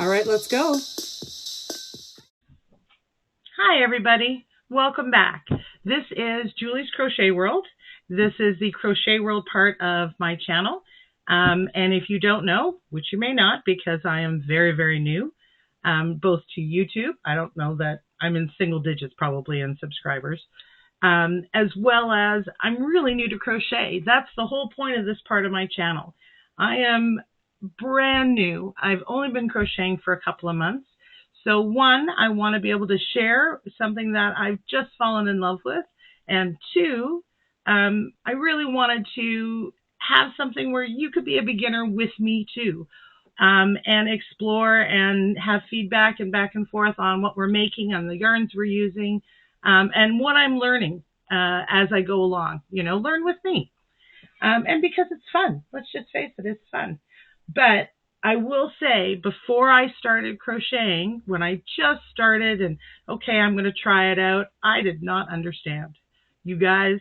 All right, let's go. Hi, everybody. Welcome back. This is Julie's Crochet World. This is the Crochet World part of my channel. And if you don't know, which you may not because I am very, very new, both to YouTube. I don't know that I'm in single digits probably in subscribers, as well as I'm really new to crochet. That's the whole point of this part of my channel. I am brand new. I've only been crocheting for a couple of months. So one, I want to be able to share something that I've just fallen in love with. And two, I really wanted to have something where you could be a beginner with me too, and explore and have feedback and back and forth on what we're making, on the yarns we're using, and what I'm learning as I go along. You know, learn with me. And because it's fun. Let's just face it, it's fun. But I will say, before I started crocheting, when I just started and, okay, I'm going to try it out, I did not understand. You guys,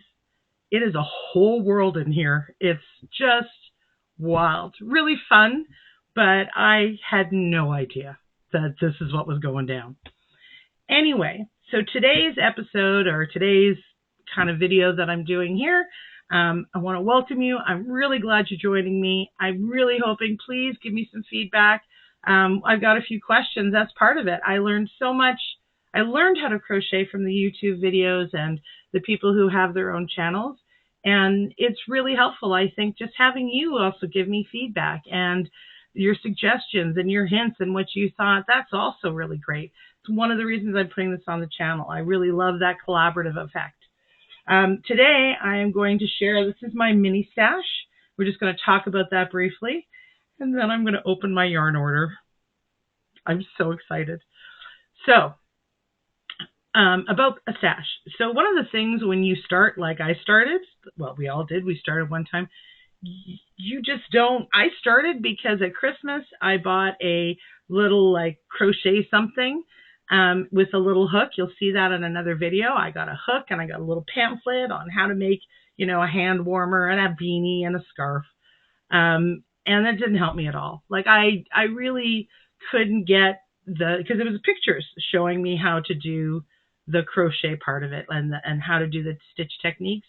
it is a whole world in here. It's just wild. Really fun, but I had no idea that this is what was going down. Anyway, so today's episode, or today's kind of video that I'm doing here, I want to welcome you. I'm really glad you're joining me. I'm really hoping, please give me some feedback. I've got a few questions. That's part of it. I learned so much. I learned how to crochet from the YouTube videos and the people who have their own channels. And it's really helpful, I think, just having you also give me feedback and your suggestions and your hints and what you thought. That's also really great. It's one of the reasons I'm putting this on the channel. I really love that collaborative effect. Today, I am going to share, this is my mini stash. We're just going to talk about that briefly, and then I'm going to open my yarn order. I'm so excited. So, about a stash. So one of the things when you start, like I started, well, we all did, we started one time, you just don't, I started because at Christmas, I bought a little like crochet something, with a little hook. You'll see that in another video. I got a hook and I got a little pamphlet on how to make, you know, a hand warmer and a beanie and a scarf. And that didn't help me at all. Like I really couldn't get because it was pictures showing me how to do the crochet part of it and how to do the stitch techniques.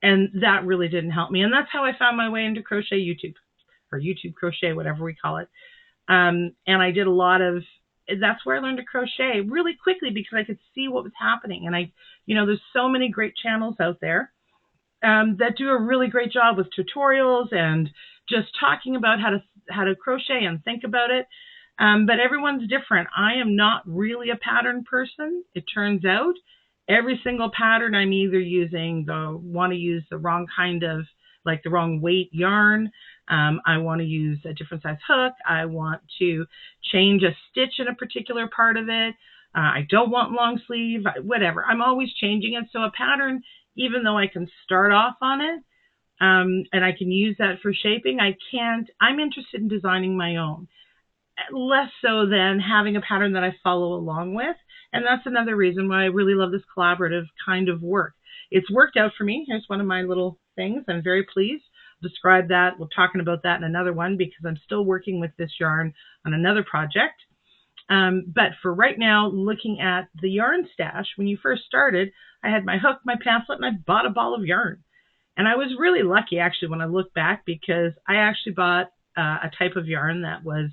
And that really didn't help me. And that's how I found my way into crochet YouTube, or YouTube crochet, whatever we call it. And I did a lot of, that's where I learned to crochet really quickly because I could see what was happening. And there's so many great channels out there that do a really great job with tutorials and just talking about how to crochet and think about it. But everyone's different. I am not really a pattern person. It turns out every single pattern I'm either want to use the wrong kind of, like the wrong weight yarn. I want to use a different size hook. I want to change a stitch in a particular part of it. I don't want long sleeve, whatever. I'm always changing it. So a pattern, even though I can start off on it, and I can use that for shaping, I'm interested in designing my own. Less so than having a pattern that I follow along with. And that's another reason why I really love this collaborative kind of work. It's worked out for me. Here's one of my little things. I'm very pleased. I'll describe that. We're talking about that in another one because I'm still working with this yarn on another project. But for right now, looking at the yarn stash, when you first started, I had my hook, my pamphlet, and I bought a ball of yarn. And I was really lucky, actually, when I look back, because I actually bought a type of yarn that was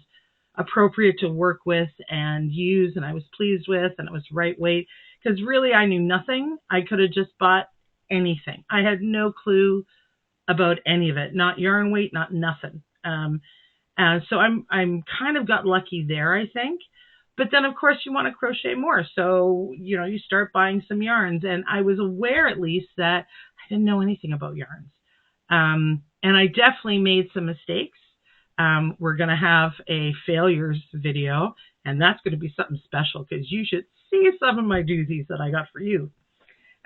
appropriate to work with and use, and I was pleased with, and it was right weight, because really I knew nothing. I could have just bought anything. I had no clue about any of it, not yarn weight, not nothing. So I'm kind of got lucky there, I think. But then, of course, you want to crochet more. So, you start buying some yarns, and I was aware at least that I didn't know anything about yarns. And I definitely made some mistakes. We're going to have a failures video, and that's going to be something special because you should see some of my doozies that I got for you.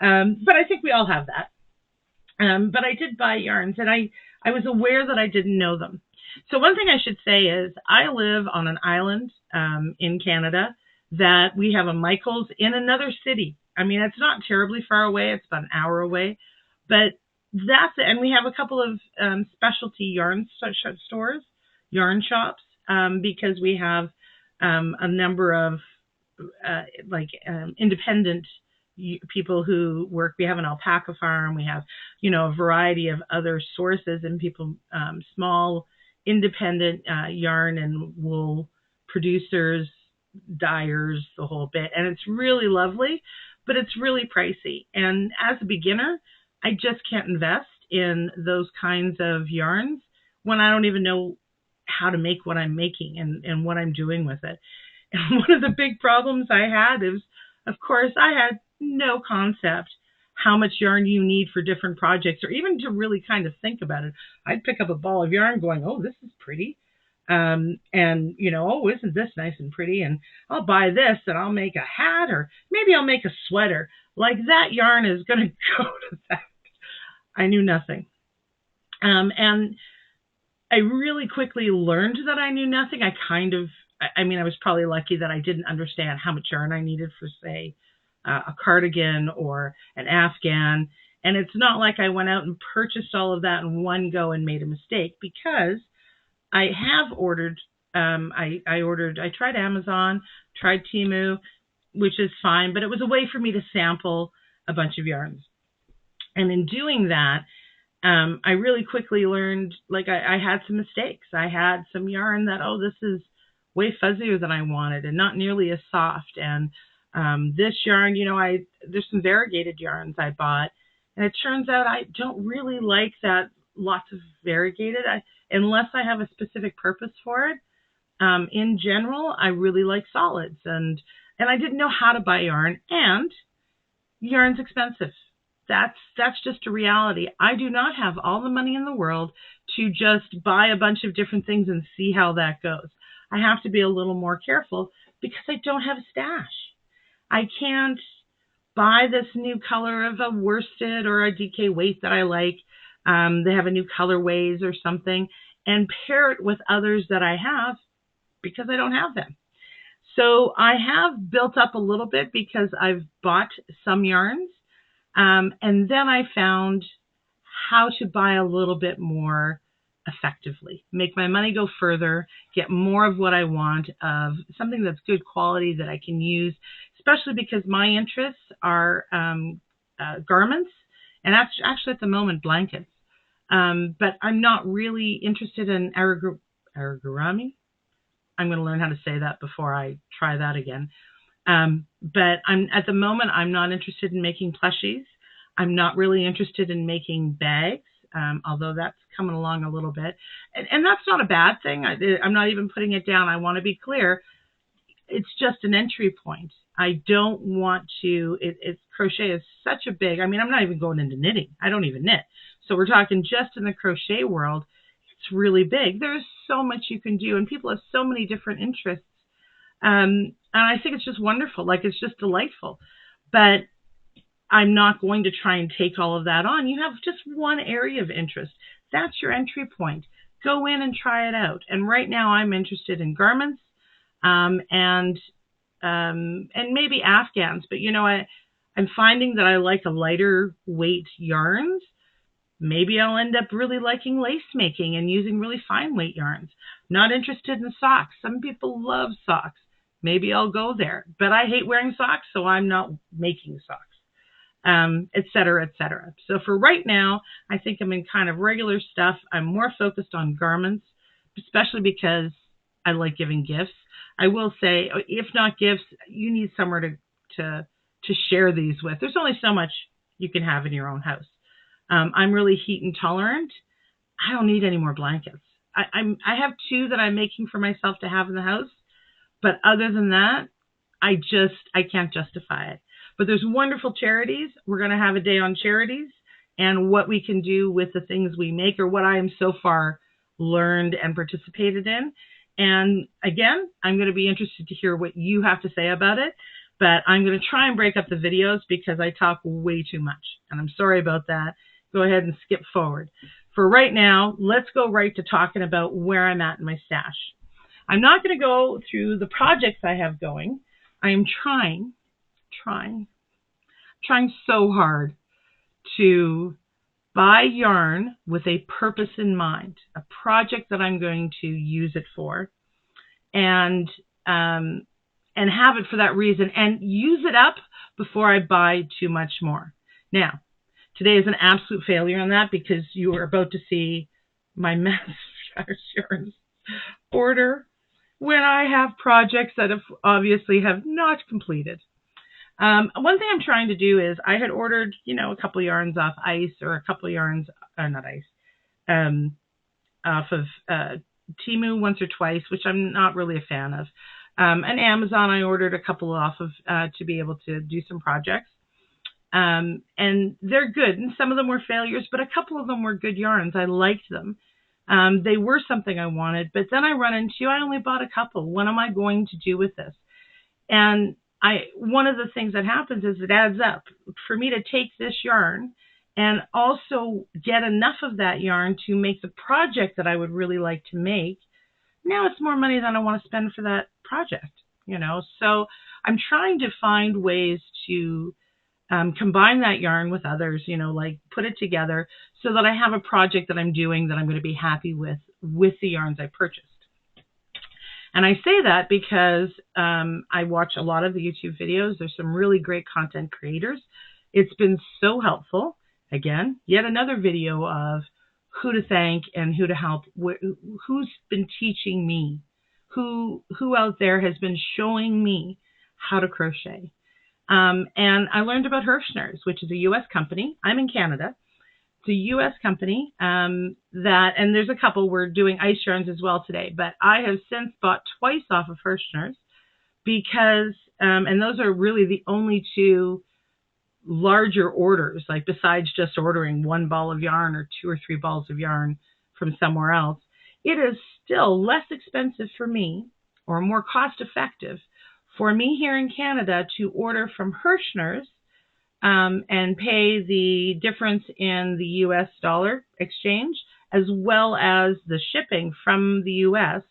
But I think we all have that. But I did buy yarns, and I was aware that I didn't know them. So one thing I should say is I live on an island in Canada that we have a Michael's in another city. I mean, it's not terribly far away. It's about an hour away. But that's it. And we have a couple of specialty yarn stores, yarn shops, because we have a number of independent people who work. We have an alpaca farm. We have, a variety of other sources and people, small independent yarn and wool producers, dyers, the whole bit. And it's really lovely, but it's really pricey. And as a beginner, I just can't invest in those kinds of yarns when I don't even know how to make what I'm making and what I'm doing with it. And one of the big problems I had is, of course, I had no concept how much yarn you need for different projects, or even to really kind of think about it. I'd pick up a ball of yarn going, oh, this is pretty. And, oh, isn't this nice and pretty? And I'll buy this and I'll make a hat, or maybe I'll make a sweater. Like, that yarn is going to go to that. I knew nothing. And I really quickly learned that I knew nothing. I was probably lucky that I didn't understand how much yarn I needed for, say, a cardigan or an Afghan. And it's not like I went out and purchased all of that in one go and made a mistake, because I have ordered, I tried Amazon, tried Temu, which is fine, but it was a way for me to sample a bunch of yarns. And in doing that, I really quickly learned, I had some mistakes. I had some yarn that, this is way fuzzier than I wanted and not nearly as soft. And this yarn, there's some variegated yarns I bought, and it turns out I don't really like that lots of variegated, unless I have a specific purpose for it. In general, I really like solids, and I didn't know how to buy yarn, and yarn's expensive. That's just a reality. I do not have all the money in the world to just buy a bunch of different things and see how that goes. I have to be a little more careful because I don't have a stash. I can't buy this new color of a worsted or a DK weight that I like. They have a new colorways or something, and pair it with others that I have because I don't have them. So I have built up a little bit because I've bought some yarns. And then I found how to buy a little bit more effectively, make my money go further, get more of what I want, of something that's good quality that I can use, especially because my interests are garments, and actually at the moment blankets. But I'm not really interested in origami. I'm going to learn how to say that before I try that again. But at the moment, I'm not interested in making plushies. I'm not really interested in making bags, although that's coming along a little bit. And that's not a bad thing. I'm not even putting it down. I want to be clear. It's just an entry point. I don't want to, crochet is such a big, I'm not even going into knitting. I don't even knit. So we're talking just in the crochet world, it's really big. There's so much you can do, and people have so many different interests. And I think it's just wonderful. It's just delightful. But I'm not going to try and take all of that on. You have just one area of interest. That's your entry point. Go in and try it out. And right now I'm interested in garments, and maybe Afghans. But I'm finding that I like a lighter weight yarns. Maybe I'll end up really liking lace making and using really fine weight yarns. Not interested in socks. Some people love socks. Maybe I'll go there. But I hate wearing socks, so I'm not making socks, et cetera, et cetera. So for right now, I think I'm in kind of regular stuff. I'm more focused on garments, especially because I like giving gifts. I will say, if not gifts, you need somewhere to share these with. There's only so much you can have in your own house. I'm really heat intolerant. I don't need any more blankets. I have 2 that I'm making for myself to have in the house. But other than that, I can't justify it. But there's wonderful charities. We're going to have a day on charities and what we can do with the things we make, or what I am so far learned and participated in. And again, I'm going to be interested to hear what you have to say about it. But I'm going to try and break up the videos because I talk way too much. And I'm sorry about that. Go ahead and skip forward. For right now, let's go right to talking about where I'm at in my stash. I'm not going to go through the projects I have going. I am trying so hard to buy yarn with a purpose in mind, a project that I'm going to use it for. And and have it for that reason and use it up before I buy too much more. Now, today is an absolute failure on that because you are about to see my mass yarns order when I have projects that obviously have not completed. One thing I'm trying to do is I had ordered, a couple of yarns off ice or a couple of yarns, not ice, off of Temu once or twice, which I'm not really a fan of. And Amazon, I ordered a couple off of to be able to do some projects. And they're good. And some of them were failures, but a couple of them were good yarns. I liked them. They were something I wanted, but then I run into, I only bought a couple. What am I going to do with this? And one of the things that happens is it adds up. For me to take this yarn and also get enough of that yarn to make the project that I would really like to make, now it's more money than I want to spend for that project, So I'm trying to find ways to combine that yarn with others, like put it together so that I have a project that I'm doing that I'm going to be happy with the yarns I purchased. And I say that because I watch a lot of the YouTube videos. There's some really great content creators. It's been so helpful. Again, yet another video of who to thank and who to help, who's been teaching me, who out there has been showing me how to crochet. And I learned about Herrschner's, which is a U.S. company. I'm in Canada. It's a U.S. company and there's a couple. We're doing ice yarns as well today, but I have since bought twice off of Herrschner's because, and those are really the only two larger orders, like besides just ordering one ball of yarn or 2 or 3 balls of yarn from somewhere else. It is still less expensive for me or more cost effective for me here in Canada to order from Herrschner's and pay the difference in the U.S. dollar exchange as well as the shipping from the U.S.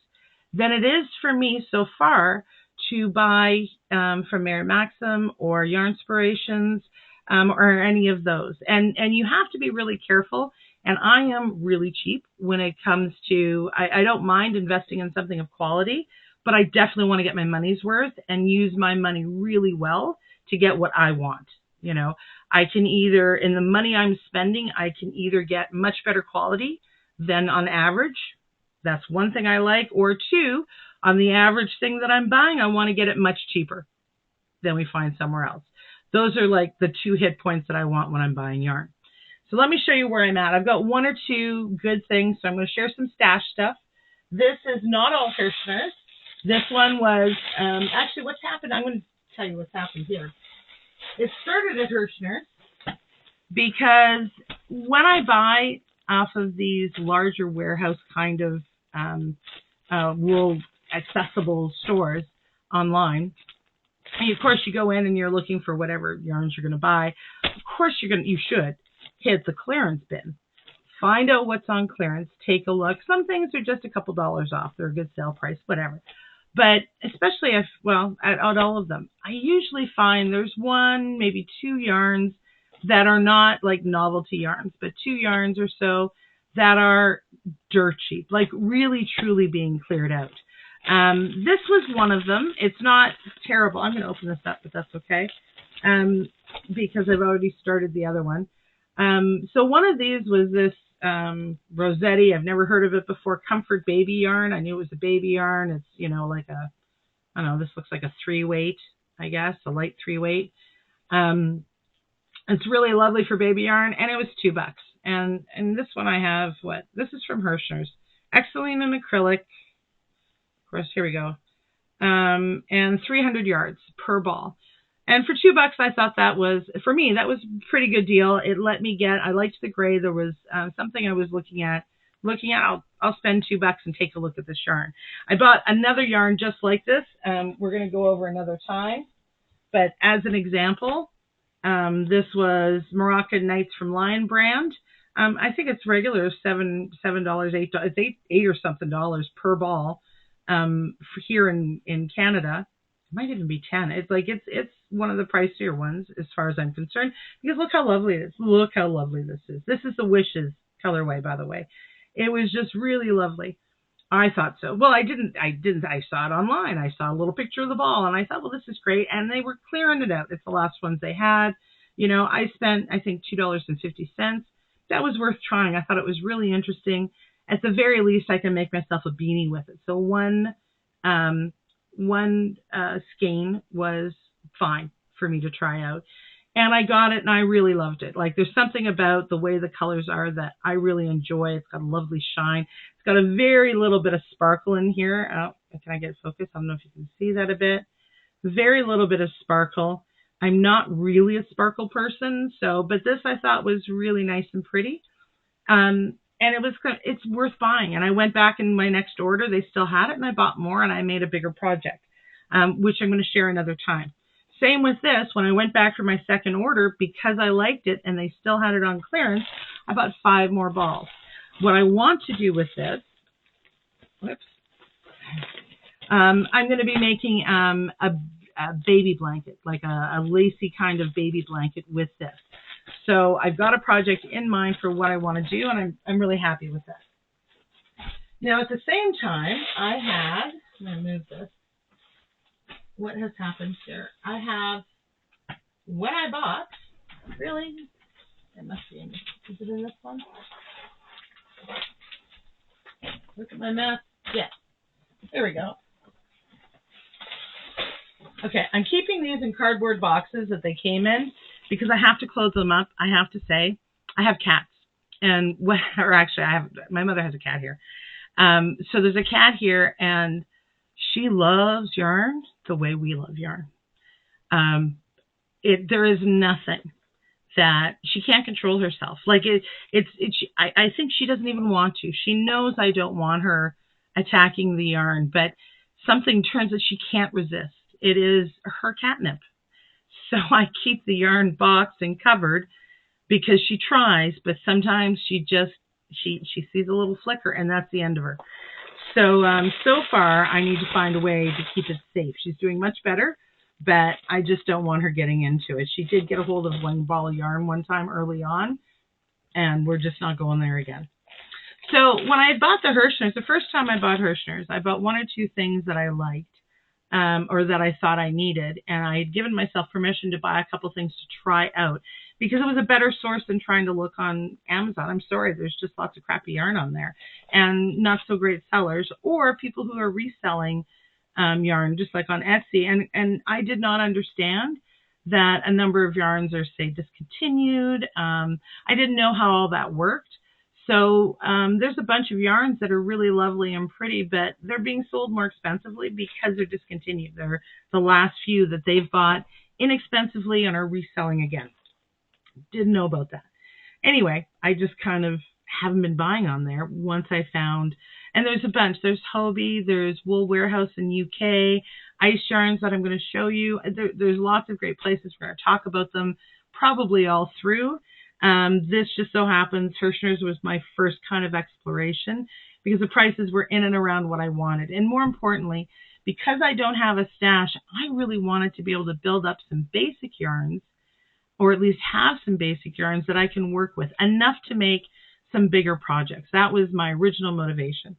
than it is for me so far to buy from Mary Maxim or Yarnspirations or any of those. And you have to be really careful. And I am really cheap when it comes to, I don't mind investing in something of quality, but I definitely want to get my money's worth and use my money really well to get what I want. I can either, in the money I'm spending, I can either get much better quality than on average. That's one thing I like. Or two, on the average thing that I'm buying, I want to get it much cheaper than we find somewhere else. Those are like the 2 hit points that I want when I'm buying yarn. So let me show you where I'm at. I've got 1 or 2 good things. So I'm going to share some stash stuff. This is not all Herrschner's. This one was, actually what's happened, I'm going to tell you what's happened here. It started at Herrschner's because when I buy off of these larger warehouse kind of rural accessible stores online, and of course you go in and you're looking for whatever yarns you're going to buy. Of course you should hit the clearance bin. Find out what's on clearance. Take a look. Some things are just a couple dollars off. They're a good sale price, whatever. But especially at all of them, I usually find there's 1, maybe 2 yarns that are not like novelty yarns, but 2 yarns or so that are dirt cheap, like really, truly being cleared out. This was one of them. It's not terrible. I'm going to open this up, but that's okay, because I've already started the other one. So one of these was this Rossetti. I've never heard of it before. Comfort baby yarn. I knew it was a baby yarn. It's, like a, I don't know, this looks like a 3-weight, I guess, a light 3-weight. It's really lovely for baby yarn, and it was $2. And this one I have, this is from Herrschner's. Excellent in acrylic. Of course, here we go. And 300 yards per ball. And for $2, I thought that was, for me, that was a pretty good deal. It let me get, I liked the gray. There was something I was looking at, I'll spend $2 and take a look at this yarn. I bought another yarn just like this. We're going to go over another time. But as an example, this was Moroccan Nights from Lion brand. I think it's regular $7, $8. It's $8 or something per ball for here in Canada. It might even be 10. It's one of the pricier ones as far as I'm concerned, because look how lovely it is. Look how lovely this is. This is the Wishes colorway, by the way. It was just really lovely. I thought so. Well, I didn't. I saw it online. I saw a little picture of the ball, and I thought, well, this is great. And they were clearing it out. It's the last ones they had. You know, I spent, I think, $2.50. That was worth trying. I thought it was really interesting. At the very least, I can make myself a beanie with it. So one skein was fine for me to try out. And I got it, and I really loved it. Like, there's something about the way the colors are that I really enjoy. It's got a lovely shine. It's got a very little bit of sparkle in here. Oh, can I get focused? I don't know if you can see that a bit. Very little bit of sparkle. I'm not really a sparkle person, but this I thought was really nice and pretty. And it's worth buying. And I went back in my next order. They still had it, and I bought more, and I made a bigger project, which I'm going to share another time. Same with this. When I went back for my second order, because I liked it and they still had it on clearance, I bought 5 more balls. What I want to do with this, I'm going to be making a baby blanket, like a lacy kind of baby blanket with this. So I've got a project in mind for what I want to do, and I'm really happy with that. Now, at the same time, I'm going to move this. What has happened here? I have what I bought. Really? It must be in this. Is it in this one? Look at my mess. Yes. There we go. Okay, I'm keeping these in cardboard boxes that they came in because I have to close them up. I have to say, I have cats. My mother has a cat here. So there's a cat here, and she loves yarn the way we love yarn. There is nothing that she can't control herself. Like I think she doesn't even want to. She knows I don't want her attacking the yarn, but something turns that she can't resist. It is her catnip. So I keep the yarn boxed and covered because she tries, but sometimes she sees a little flicker, and that's the end of her. So far, I need to find a way to keep it safe. She's doing much better, but I just don't want her getting into it. She did get a hold of one ball of yarn one time early on, and we're just not going there again. So when I bought the Herrshners, the first time I bought Herrshners, I bought 1 or 2 things that I liked or that I thought I needed, and I had given myself permission to buy a couple things to try out because it was a better source than trying to look on Amazon. I'm sorry, there's just lots of crappy yarn on there and not so great sellers or people who are reselling yarn, just like on Etsy. And I did not understand that a number of yarns are, say, discontinued. I didn't know how all that worked. So there's a bunch of yarns that are really lovely and pretty, but they're being sold more expensively because they're discontinued. They're the last few that they've bought inexpensively and are reselling again. Didn't know about that. Anyway, I just kind of haven't been buying on there once I found, and there's a bunch. There's Hobie, there's Wool Warehouse in UK, Ice Yarns that I'm going to show you. There's lots of great places. We're going to talk about them probably all through. This just so happens Herrschner's was my first kind of exploration because the prices were in and around what I wanted. And more importantly, because I don't have a stash, I really wanted to be able to build up some basic yarns, or at least have some basic yarns that I can work with, enough to make some bigger projects. That was my original motivation.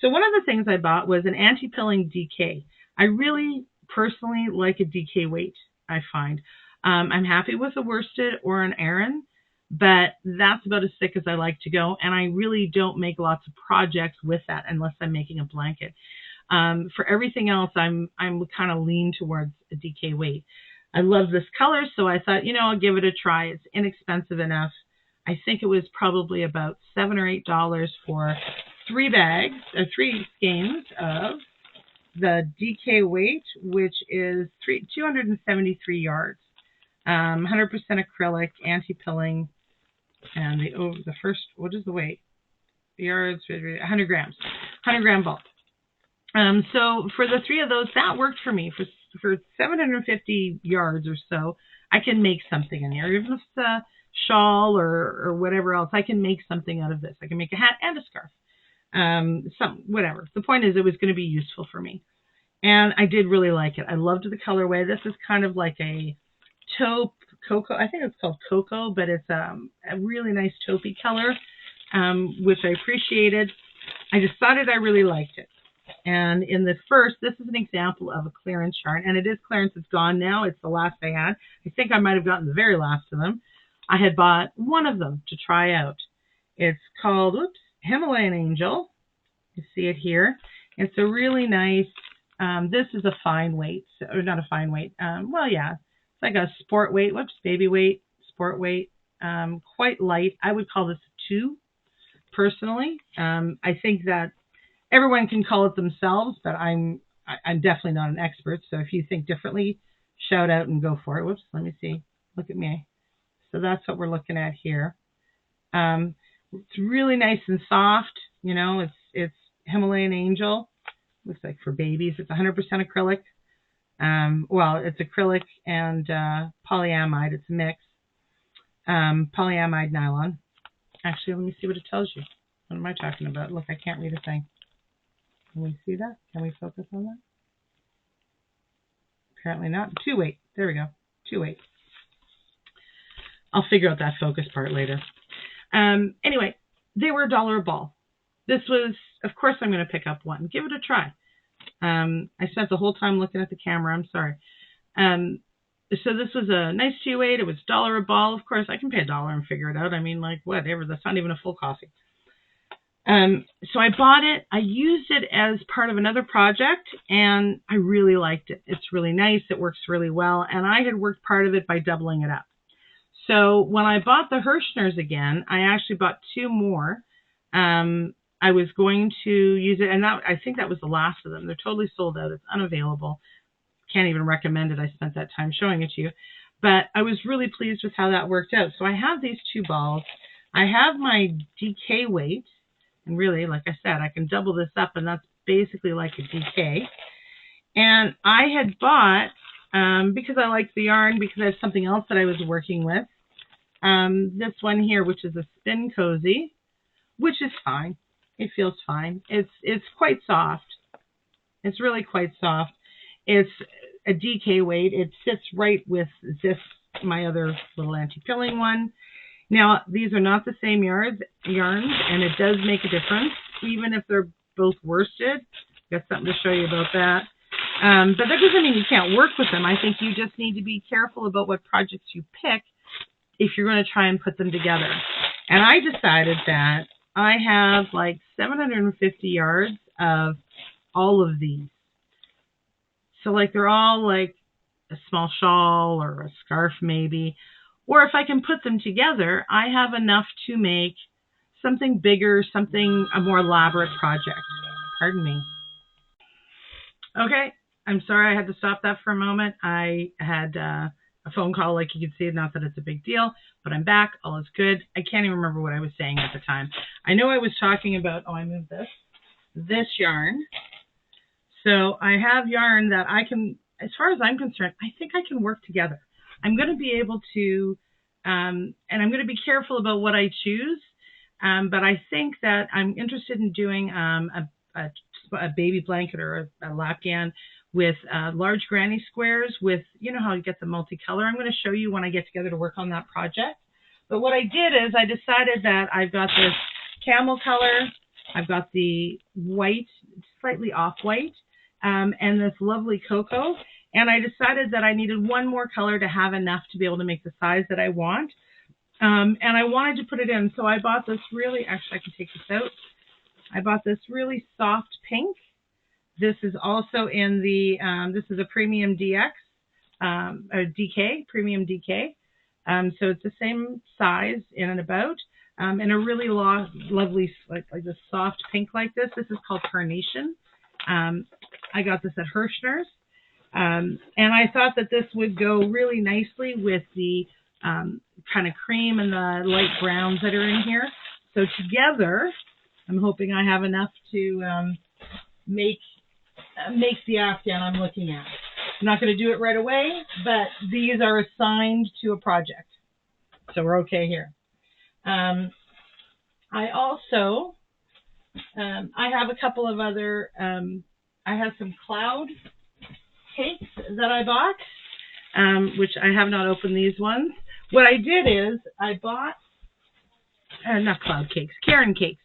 So one of the things I bought was an anti-pilling DK. I really personally like a DK weight, I find. I'm happy with a worsted or an Aran, but that's about as thick as I like to go, and I really don't make lots of projects with that unless I'm making a blanket. For everything else, I'm kind of lean towards a DK weight. I love this color, so I thought, I'll give it a try. It's inexpensive enough. I think it was probably about $7 or $8 for 3 skeins of the DK weight, which is 273 yards, 100% acrylic, anti-pilling, and the first, what is the weight? The yards, 100 grams, 100 gram bulk. So for the 3 of those, that worked for me. For 750 yards or so, I can make something in here. Even if it's a shawl or whatever else, I can make something out of this. I can make a hat and a scarf. Whatever. The point is, it was going to be useful for me. And I did really like it. I loved the colorway. This is kind of like a taupe cocoa. I think it's called cocoa, but it's a really nice taupey color, which I appreciated. I decided I really liked it. And in the first, this is an example of a clearance yarn, and it is clearance. It's gone now. It's the last I had. I think I might have gotten the very last of them. I had bought one of them to try out. It's called, Himalayan Angel. You see it here. It's a really nice, this is a fine weight, or not a fine weight. Well, yeah, it's like a sport weight, baby weight, sport weight, quite light. I would call this a 2, personally. I think that everyone can call it themselves, but I'm definitely not an expert. So if you think differently, shout out and go for it. Whoops, let me see. Look at me. So that's what we're looking at here. It's really nice and soft. You know, it's Himalayan Angel. Looks like for babies. It's 100% acrylic. Well, it's acrylic and polyamide. It's a mix. Polyamide nylon. Actually, let me see what it tells you. What am I talking about? Look, I can't read a thing. Can we see that? Can we focus on that? Apparently not. 2-weight. There we go. 2-weight. I'll figure out that focus part later. Anyway, they were $1 a ball. This was, of course, I'm going to pick up one. Give it a try. I spent the whole time looking at the camera. I'm sorry. So this was a nice 2-weight. It was $1 a ball. Of course, I can pay $1 and figure it out. I mean, like, whatever. That's not even a full coffee. So I bought it. I used it as part of another project, and I really liked it. It's really nice. It works really well, and I had worked part of it by doubling it up. So when I bought the Herrshners again, I actually bought 2 more. I was going to use it, and I think that was the last of them. They're totally sold out. It's unavailable. Can't even recommend it. I spent that time showing it to you. But I was really pleased with how that worked out. So I have these 2 balls. I have my DK weight. And really, like I said, I can double this up, and that's basically like a DK. And I had bought, because I like the yarn, because I have something else that I was working with, this one here, which is a Spin Cozy, which is fine. It feels fine. It's quite soft. It's really quite soft. It's a DK weight. It sits right with this, my other little anti-pilling one. Now, these are not the same yarns, and it does make a difference, even if they're both worsted. Got something to show you about that. But that doesn't mean you can't work with them. I think you just need to be careful about what projects you pick if you're going to try and put them together. And I decided that I have like 750 yards of all of these. So like they're all like a small shawl or a scarf maybe. Or if I can put them together, I have enough to make something bigger, a more elaborate project. Pardon me. Okay, I'm sorry I had to stop that for a moment. I had a phone call, like you can see, not that it's a big deal, but I'm back. All is good. I can't even remember what I was saying at the time. I know I was talking about, I moved this yarn. So I have yarn that I can, as far as I'm concerned, I think I can work together. I'm going to be able to, and I'm going to be careful about what I choose, but I think that I'm interested in doing a baby blanket or a lapgan with large granny squares with, you know how you get the multicolor. I'm going to show you when I get together to work on that project. But what I did is I decided that I've got this camel color, I've got the white, slightly off-white, and this lovely cocoa. And I decided that I needed one more color to have enough to be able to make the size that I want. And I wanted to put it in. So I bought this really, actually I can take this out. I bought this really soft pink. This is also in the, this is a premium DX, or DK, premium DK. So it's the same size in and about. And a really lovely, like this soft pink like this. This is called Carnation. I got this at Herrshner's. And I thought that this would go really nicely with the kind of cream and the light browns that are in here. So together, I'm hoping I have enough to make the afghan I'm looking at. I'm not going to do it right away, but these are assigned to a project. So we're okay here. I also, I have a couple of other, I have some cloud cakes that I bought, which I have not opened these ones. What I did is I bought, not cloud cakes, Karen cakes.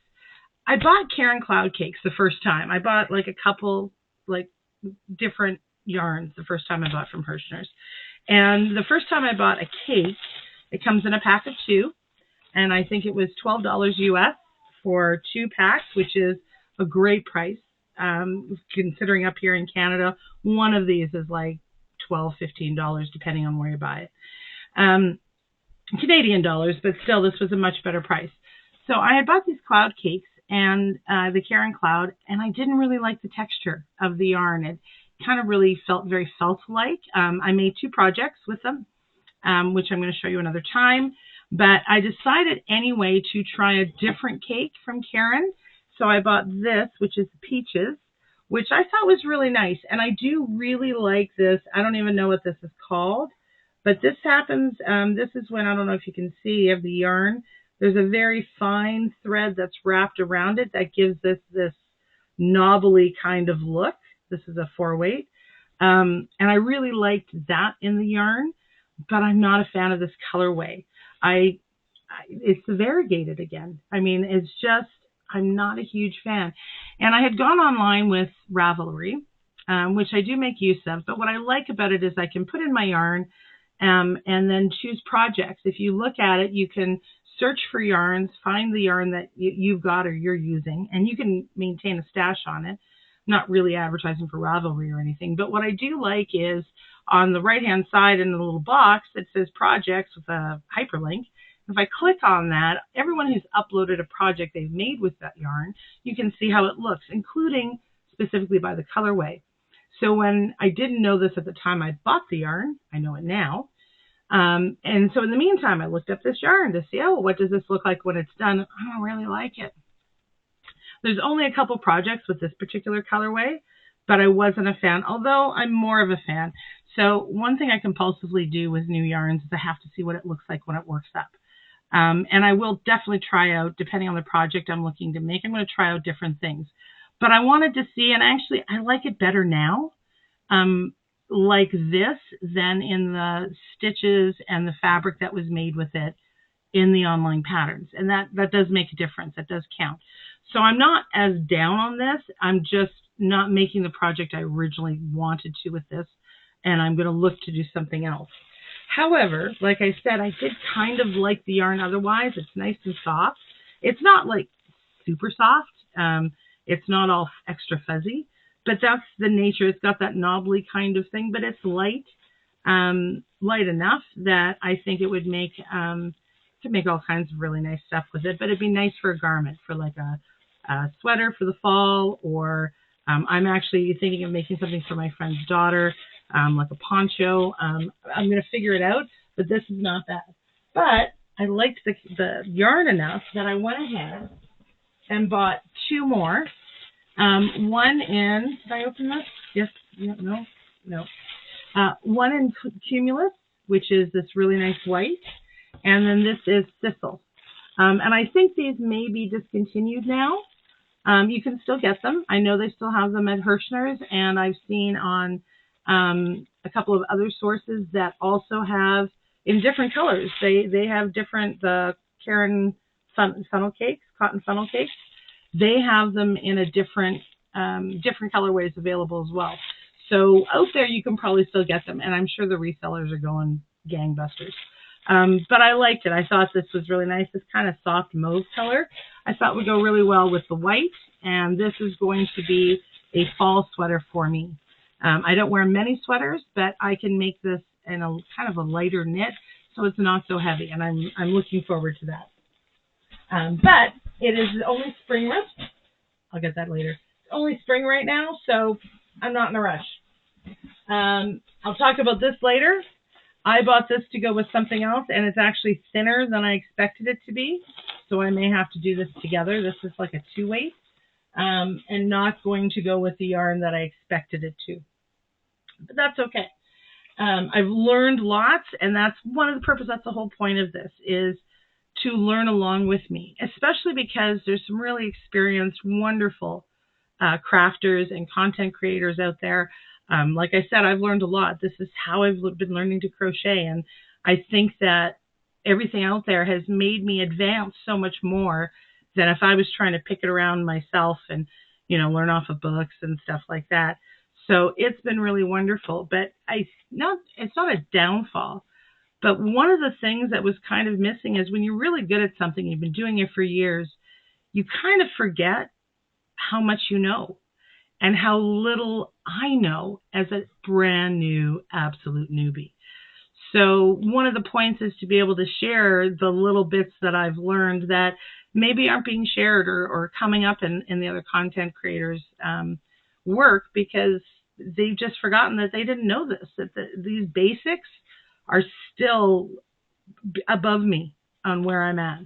I bought Karen Cloud cakes the first time. I bought like a couple like different yarns the first time I bought from Herrschner's. And the first time I bought a cake, it comes in a pack of 2, and I think it was $12 US for 2 packs, which is a great price. Considering up here in Canada, one of these is like $12, $15, depending on where you buy it. Canadian dollars, but still, this was a much better price. So I had bought these cloud cakes and the Karen Cloud, and I didn't really like the texture of the yarn. It kind of really felt very felt-like. I made 2 projects with them, which I'm going to show you another time. But I decided anyway to try a different cake from Karen. So I bought this, which is Peaches, which I thought was really nice. And I do really like this. I don't even know what this is called. But this happens, this is when, I don't know if you can see, of the yarn. There's a very fine thread that's wrapped around it that gives this knobbly kind of look. This is a 4-weight. And I really liked that in the yarn, but I'm not a fan of this colorway. It's variegated again. I mean, it's just, I'm not a huge fan. And I had gone online with Ravelry, which I do make use of, but what I like about it is I can put in my yarn and then choose projects. If you look at it, you can search for yarns, find the yarn that you've got or you're using, and you can maintain a stash on it. Not really advertising for Ravelry or anything, but what I do like is on the right-hand side in the little box that says projects with a hyperlink. If I click on that, everyone who's uploaded a project they've made with that yarn, you can see how it looks, including specifically by the colorway. So when I didn't know this at the time I bought the yarn, I know it now. And so in the meantime, I looked up this yarn to see, oh, what does this look like when it's done? I don't really like it. There's only a couple projects with this particular colorway, but I wasn't a fan, although I'm more of a fan. So one thing I compulsively do with new yarns is I have to see what it looks like when it works up. And I will definitely try out, depending on the project I'm looking to make, I'm going to try out different things. But I wanted to see, and actually I like it better now, like this, than in the stitches and the fabric that was made with it in the online patterns. And that does make a difference. That does count. So I'm not as down on this. I'm just not making the project I originally wanted to with this, and I'm going to look to do something else. However, like I said, I did kind of like the yarn otherwise. It's nice and soft. It's not like super soft. It's not all extra fuzzy, but that's the nature. It's got that knobbly kind of thing, but it's light, light enough that I think it would make, could make all kinds of really nice stuff with it, but it'd be nice for a garment, for like a sweater for the fall, or I'm actually thinking of making something for my friend's daughter, like a poncho. I'm going to figure it out, but this is not that. But I liked the yarn enough that I went ahead and bought 2 more. One in, did I open this? Yes, yeah, no. One in Cumulus, which is this really nice white, and then this is Sissel. And I think these may be discontinued now. You can still get them. I know they still have them at Herrschner's, and I've seen on a couple of other sources that also have in different colors. They have different, the Karen funnel cakes, cotton funnel cakes. They have them in a different colorways available as well. So out there you can probably still get them, and I'm sure the resellers are going gangbusters. But I liked it. I thought this was really nice. This kind of soft mauve color I thought would go really well with the white, and this is going to be a fall sweater for me. I don't wear many sweaters, but I can make this in a kind of a lighter knit, so it's not so heavy, and I'm looking forward to that. But it is only spring. I'll get that later. It's only spring right now, so I'm not in a rush. I'll talk about this later. I bought this to go with something else, and it's actually thinner than I expected it to be, so I may have to do this together. This is like a 2-weight, and not going to go with the yarn that I expected it to. But that's okay. I've learned lots, and that's one of the purposes. That's the whole point of this, is to learn along with me, especially because there's some really experienced, wonderful crafters and content creators out there. Like I said, I've learned a lot. This is how I've been learning to crochet, and I think that everything out there has made me advance so much more than if I was trying to pick it around myself and, learn off of books and stuff like that. So it's been really wonderful, but it's not a downfall. But one of the things that was kind of missing is when you're really good at something, you've been doing it for years, you kind of forget how much you know and how little I know as a brand new absolute newbie. So one of the points is to be able to share the little bits that I've learned that maybe aren't being shared or coming up in the other content creators' work, because they've just forgotten that they didn't know this, that these basics are still above me on where I'm at.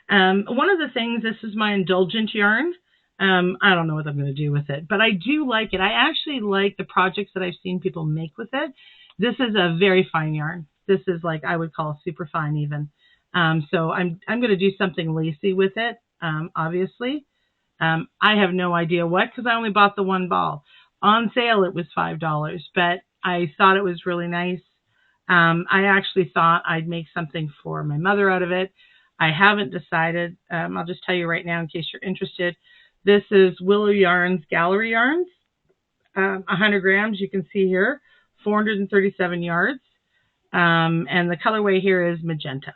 One of the things, this is my indulgent yarn. I don't know what I'm going to do with it, but I do like it. I actually like the projects that I've seen people make with it. This is a very fine yarn. This is like, I would call super fine even. So I'm going to do something lacy with it, obviously. I have no idea what, because I only bought the one ball. On sale, it was $5, but I thought it was really nice. I actually thought I'd make something for my mother out of it. I haven't decided. I'll just tell you right now in case you're interested. This is Willow Yarns Gallery Yarns, 100 grams. You can see here, 437 yards. And the colorway here is magenta.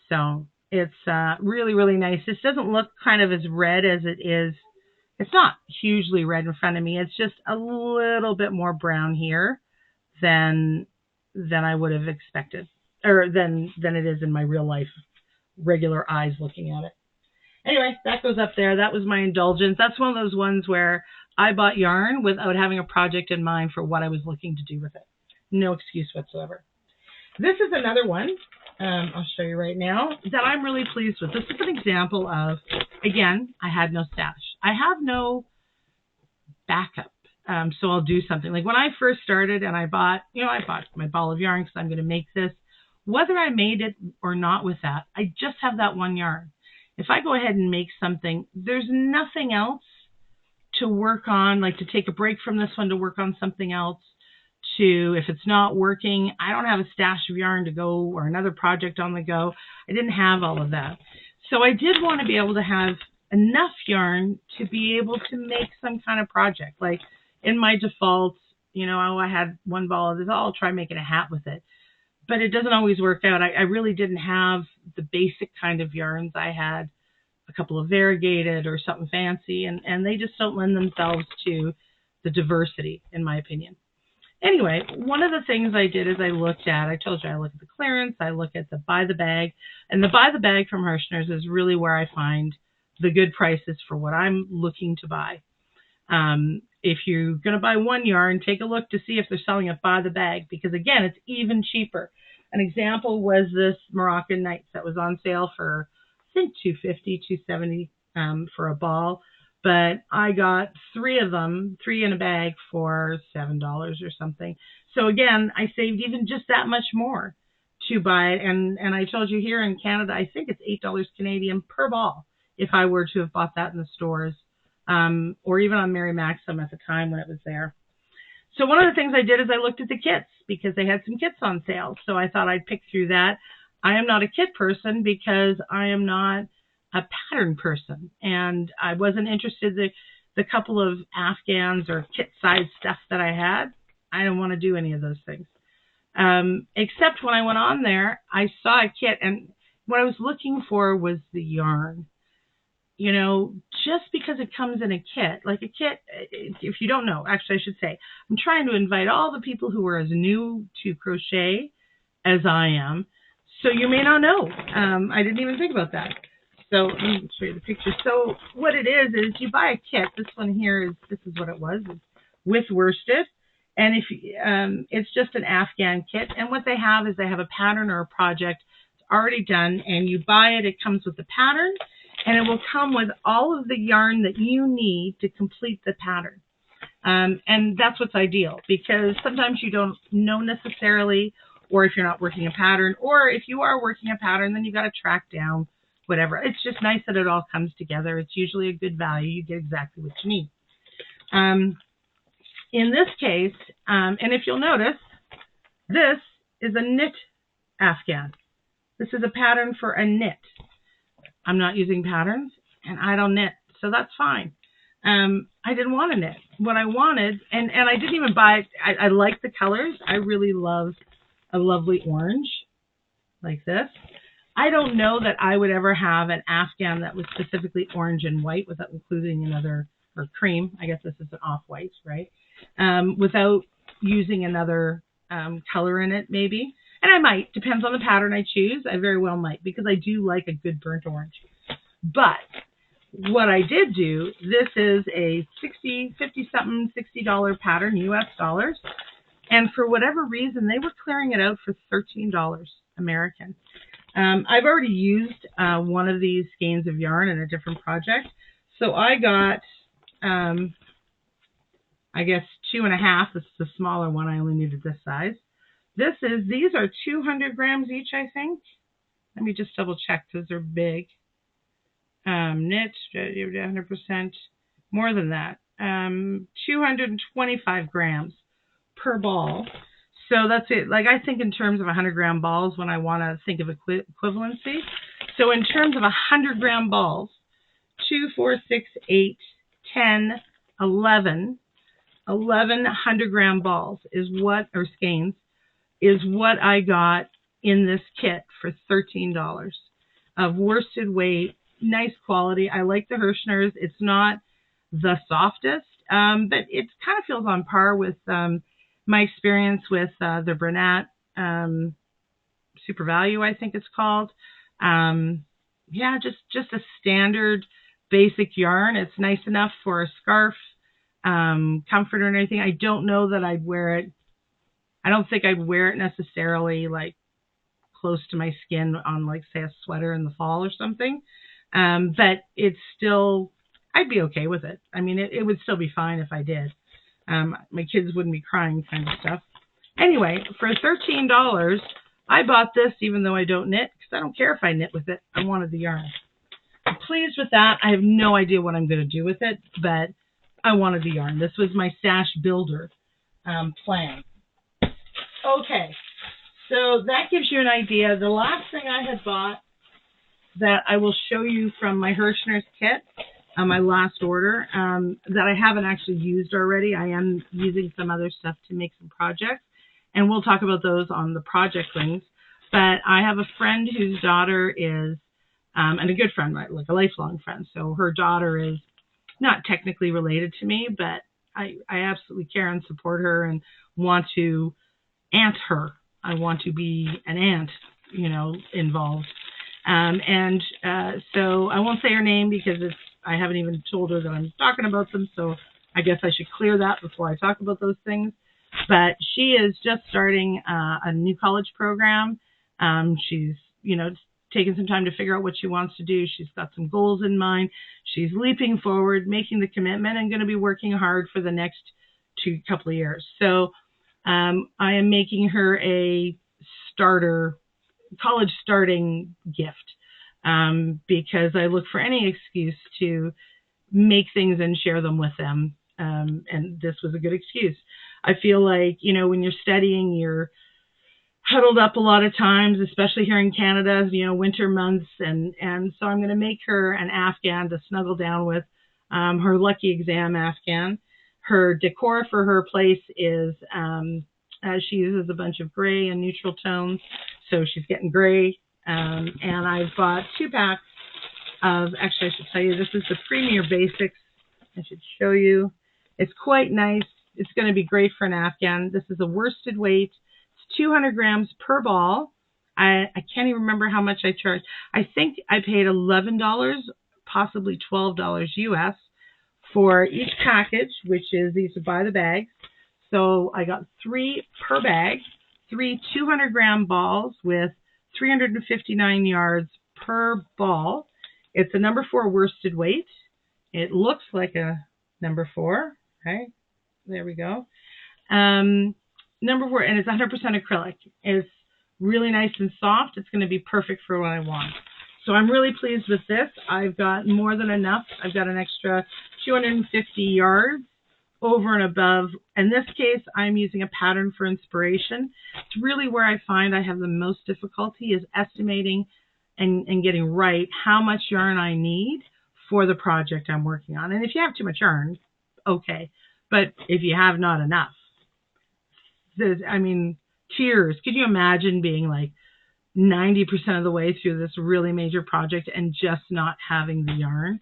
So it's really, really nice. This doesn't look kind of as red as it is. It's not hugely red in front of me. It's just a little bit more brown here than I would have expected, or than it is in my real life, regular eyes looking at it. Anyway, that goes up there. That was my indulgence. That's one of those ones where I bought yarn without having a project in mind for what I was looking to do with it. No excuse whatsoever. This is another one, I'll show you right now, that I'm really pleased with. This is an example of, again, I had no stash. I have no backup. So I'll do something. Like when I first started and I bought my ball of yarn because I'm going to make this. Whether I made it or not with that, I just have that one yarn. If I go ahead and make something, there's nothing else to work on, like to take a break from this one to work on something else. If it's not working, I don't have a stash of yarn to go or another project on the go. I didn't have all of that. So I did want to be able to have enough yarn to be able to make some kind of project. Like in my defaults, I had one ball of this, I'll try making a hat with it. But it doesn't always work out. I really didn't have the basic kind of yarns. I had a couple of variegated or something fancy, and they just don't lend themselves to the diversity, in my opinion. Anyway, one of the things I did is I looked at the clearance, I look at the buy the bag, and the buy the bag from Herrschner's is really where I find the good prices for what I'm looking to buy. If you're going to buy one yarn, take a look to see if they're selling it by the bag, because again, it's even cheaper. An example was this Moroccan Nights that was on sale for, I think, $250, $270 for a ball. But I got 3 of them, 3 in a bag for $7 or something. So again, I saved even just that much more to buy it. And I told you here in Canada, I think it's $8 Canadian per ball if I were to have bought that in the stores, or even on Mary Maxim at the time when it was there. So one of the things I did is I looked at the kits because they had some kits on sale. So I thought I'd pick through that. I am not a kit person because I am not a pattern person, and I wasn't interested in the couple of Afghans or kit size stuff that I had. I didn't want to do any of those things. Except when I went on there, I saw a kit, and what I was looking for was the yarn. Just because it comes in a kit, like a kit, if you don't know, actually I should say, I'm trying to invite all the people who are as new to crochet as I am, so you may not know. I didn't even think about that. So let me show you the picture. So what it is you buy a kit. This one here this is what it was. It's with worsted. And it's just an Afghan kit. And what they have is they have a pattern or a project already done. And you buy it. It comes with the pattern. And it will come with all of the yarn that you need to complete the pattern. And that's what's ideal, because sometimes you don't know necessarily, or if you're not working a pattern, or if you are working a pattern, then you've got to track down whatever. It's just nice that it all comes together. It's usually a good value. You get exactly what you need. In this case, and if you'll notice, this is a knit Afghan. This is a pattern for a knit. I'm not using patterns. and I don't knit, so that's fine. I didn't want to knit. What I wanted, and I didn't even buy, I like the colors. I really love a lovely orange like this. I don't know that I would ever have an Afghan that was specifically orange and white without including another, or cream. I guess this is an off-white, right? Without using another color in it, maybe. And I might, depends on the pattern I choose. I very well might, because I do like a good burnt orange. But what I did do, this is a $50-something, $60 pattern, US dollars. And for whatever reason, they were clearing it out for $13 American. I've already used one of these skeins of yarn in a different project. So I got, I guess, 2.5. This is the smaller one. I only needed this size. These are 200 grams each, I think. Let me just double check because they're big. Knit, 100%, more than that. 225 grams per ball. So that's it. Like, I think in terms of 100-gram balls when I want to think of equivalency. So in terms of 100-gram balls, 2, 4, 6, 8, 10, 11 100-gram balls is what, or skeins, is what I got in this kit for $13 of worsted weight, nice quality. I like the Herrschners. It's not the softest, but it kind of feels on par with my experience with the Bernat Super Value, I think it's called. Yeah, just a standard basic yarn. It's nice enough for a scarf, comforter and everything. I don't know that I'd wear it. I don't think I'd wear it necessarily like close to my skin on, like, say, a sweater in the fall or something. But it's still, I'd be okay with it. I mean, it would still be fine if I did. My kids wouldn't be crying, kind of stuff. Anyway, for $13, I bought this even though I don't knit, because I don't care if I knit with it. I wanted the yarn. I'm pleased with that. I have no idea what I'm going to do with it, but I wanted the yarn. This was my stash builder plan. Okay, so that gives you an idea. The last thing I had bought that I will show you from my Herrschner's kit, my last order, that I haven't actually used already. I am using some other stuff to make some projects, and we'll talk about those on the project links. But I have a friend whose daughter is, and a good friend, right, like a lifelong friend. So her daughter is not technically related to me, but I absolutely care and support her and want to aunt her. I want to be an aunt, involved. So I won't say her name because I haven't even told her that I'm talking about them. So I guess I should clear that before I talk about those things. But she is just starting a new college program. She's, taking some time to figure out what she wants to do. She's got some goals in mind. She's leaping forward, making the commitment, and going to be working hard for the next couple of years. So I am making her a college starting gift, because I look for any excuse to make things and share them with them. And this was a good excuse. I feel like, when you're studying, you're huddled up a lot of times, especially here in Canada, winter months. And so I'm going to make her an Afghan to snuggle down with, her lucky exam Afghan. Her decor for her place is, she uses a bunch of gray and neutral tones. So she's getting gray. And I've bought 2 packs of, actually I should tell you, this is the Premier Basics. I should show you. It's quite nice. It's going to be great for an Afghan. This is a worsted weight. It's 200 grams per ball. I can't even remember how much I charged. I think I paid $11, possibly $12 US for each package, which is, these are by the bags. So I got 3 per bag, 3 200-gram balls with 359 yards per ball. It's a number 4 worsted weight. It looks like a number 4, right? There we go. Number 4, and it's 100% acrylic. It's really nice and soft. It's going to be perfect for what I want. So I'm really pleased with this. I've got more than enough. I've got an extra 250 yards over and above. In this case, I'm using a pattern for inspiration. It's really where I find I have the most difficulty is estimating and getting right how much yarn I need for the project I'm working on. And if you have too much yarn, okay. But if you have not enough, tears. Could you imagine being like 90% of the way through this really major project and just not having the yarn?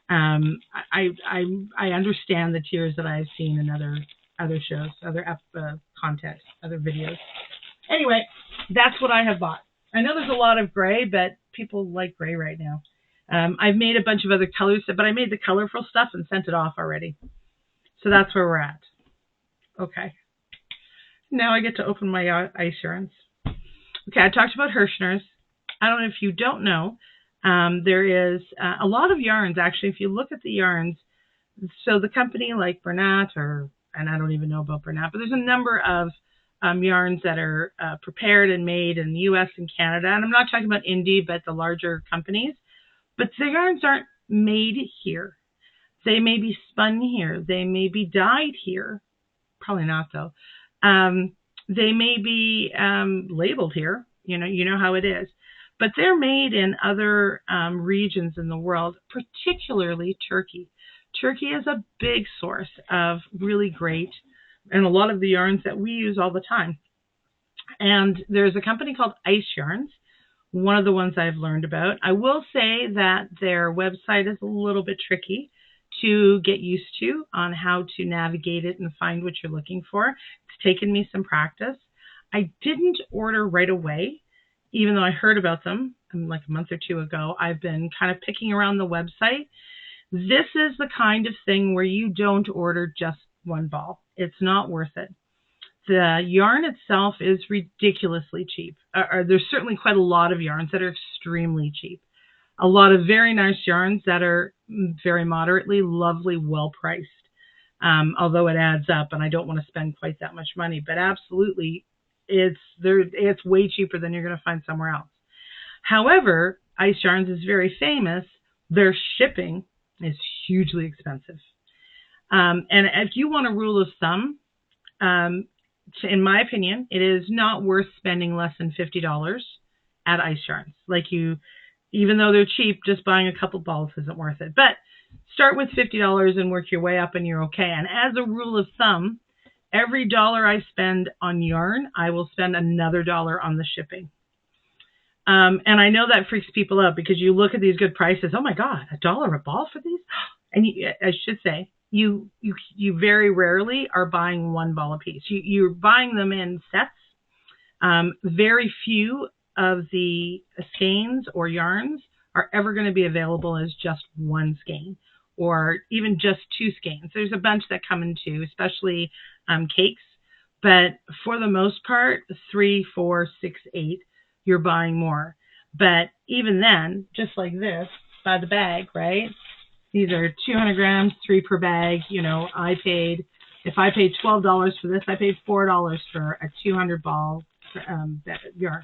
I understand the tears that I've seen in other shows, other content, other videos. Anyway, that's what I have bought. I know there's a lot of gray, but people like gray right now. I've made a bunch of other colors, but I made the colorful stuff and sent it off already. So that's where we're at. Okay. Now I get to open my ice yarns. Okay, I talked about Herrschner's. I don't know if you don't know, there is a lot of yarns, actually, if you look at the yarns. So the company like Bernat, and I don't even know about Bernat, but there's a number of yarns that are prepared and made in the U.S. and Canada. And I'm not talking about indie, but the larger companies. But the yarns aren't made here. They may be spun here. They may be dyed here. Probably not, though. They may be labeled here. You know how it is. But they're made in other regions in the world, particularly Turkey. Turkey is a big source of really great, and a lot of the yarns that we use all the time. And there's a company called Ice Yarns, one of the ones I've learned about. I will say that their website is a little bit tricky to get used to on how to navigate it and find what you're looking for. It's taken me some practice. I didn't order right away, even though I heard about them like a month or two ago. I've been kind of picking around the website. This is the kind of thing where you don't order just one ball. It's not worth it. The yarn itself is ridiculously cheap. There's certainly quite a lot of yarns that are extremely cheap. A lot of very nice yarns that are very moderately, lovely, well-priced. Although it adds up, and I don't want to spend quite that much money. But absolutely, it's way cheaper than you're going to find somewhere else. However, Ice Yarns is very famous. Their shipping is hugely expensive. And if you want a rule of thumb, in my opinion, it is not worth spending less than $50 at Ice Yarns. Even though they're cheap, just buying a couple balls isn't worth it. But start with $50 and work your way up and you're okay. And as a rule of thumb, every dollar I spend on yarn, I will spend another dollar on the shipping. And I know that freaks people out because you look at these good prices. Oh my God, $1 a ball for these? And I should say, you very rarely are buying one ball a piece. You're buying them in sets. Very few of the skeins or yarns are ever going to be available as just one skein or even just two skeins. There's a bunch that come in two, especially cakes. But for the most part, 3, 4, 6, 8, you're buying more. But even then, just like this, by the bag, right? These are 200 grams, 3 per bag. If I paid $12 for this, I paid $4 for a 200 ball yarn.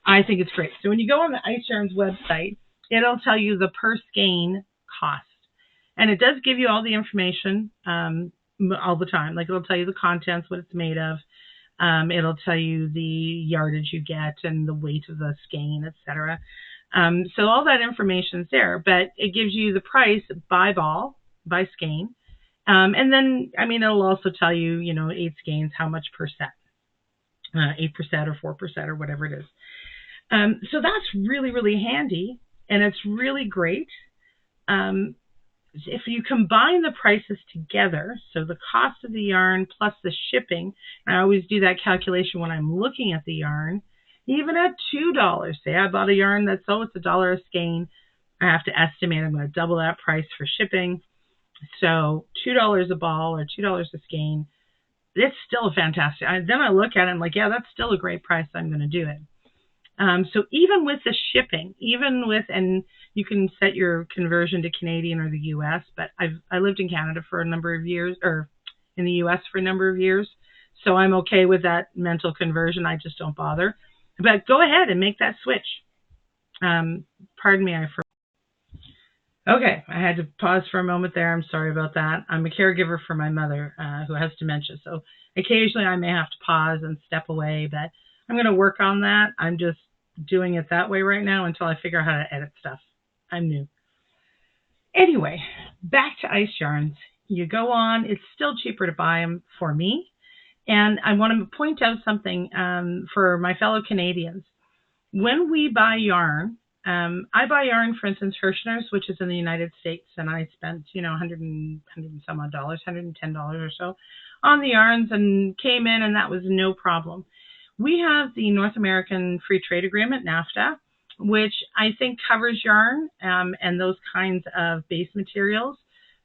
I think it's great. So when you go on the Ice Yarns website, it'll tell you the per skein cost. And it does give you all the information all the time. It'll tell you the contents, what it's made of. It'll tell you the yardage you get and the weight of the skein, etc. So all that information's there, but it gives you the price by ball, by skein. And then, it'll also tell you, 8 skeins, how much per set, 8% or 4% or whatever it is. So that's really, really handy, and it's really great. If you combine the prices together, so the cost of the yarn plus the shipping, I always do that calculation when I'm looking at the yarn, even at $2, say I bought a yarn that's, it's $1 a skein, I have to estimate I'm going to double that price for shipping. So $2 a ball or $2 a skein, it's still fantastic. Then I look at it and yeah, that's still a great price. I'm going to do it. So even with the shipping, and you can set your conversion to Canadian or the U.S., but I lived in Canada for a number of years, or in the U.S. for a number of years, so I'm okay with that mental conversion. I just don't bother. But go ahead and make that switch. Pardon me, Okay, I had to pause for a moment there. I'm sorry about that. I'm a caregiver for my mother who has dementia, so occasionally I may have to pause and step away, but I'm going to work on that. I'm just doing it that way right now until I figure out how to edit stuff. I'm new. Anyway, back to ice yarns. You go on, it's still cheaper to buy them for me. And I want to point out something for my fellow Canadians. When we buy yarn, I buy yarn, for instance, Herrshner's, which is in the United States, and I spent, 100 and some odd dollars, $110 or so on the yarns and came in, and that was no problem. We have the North American Free Trade Agreement, NAFTA, which I think covers yarn and those kinds of base materials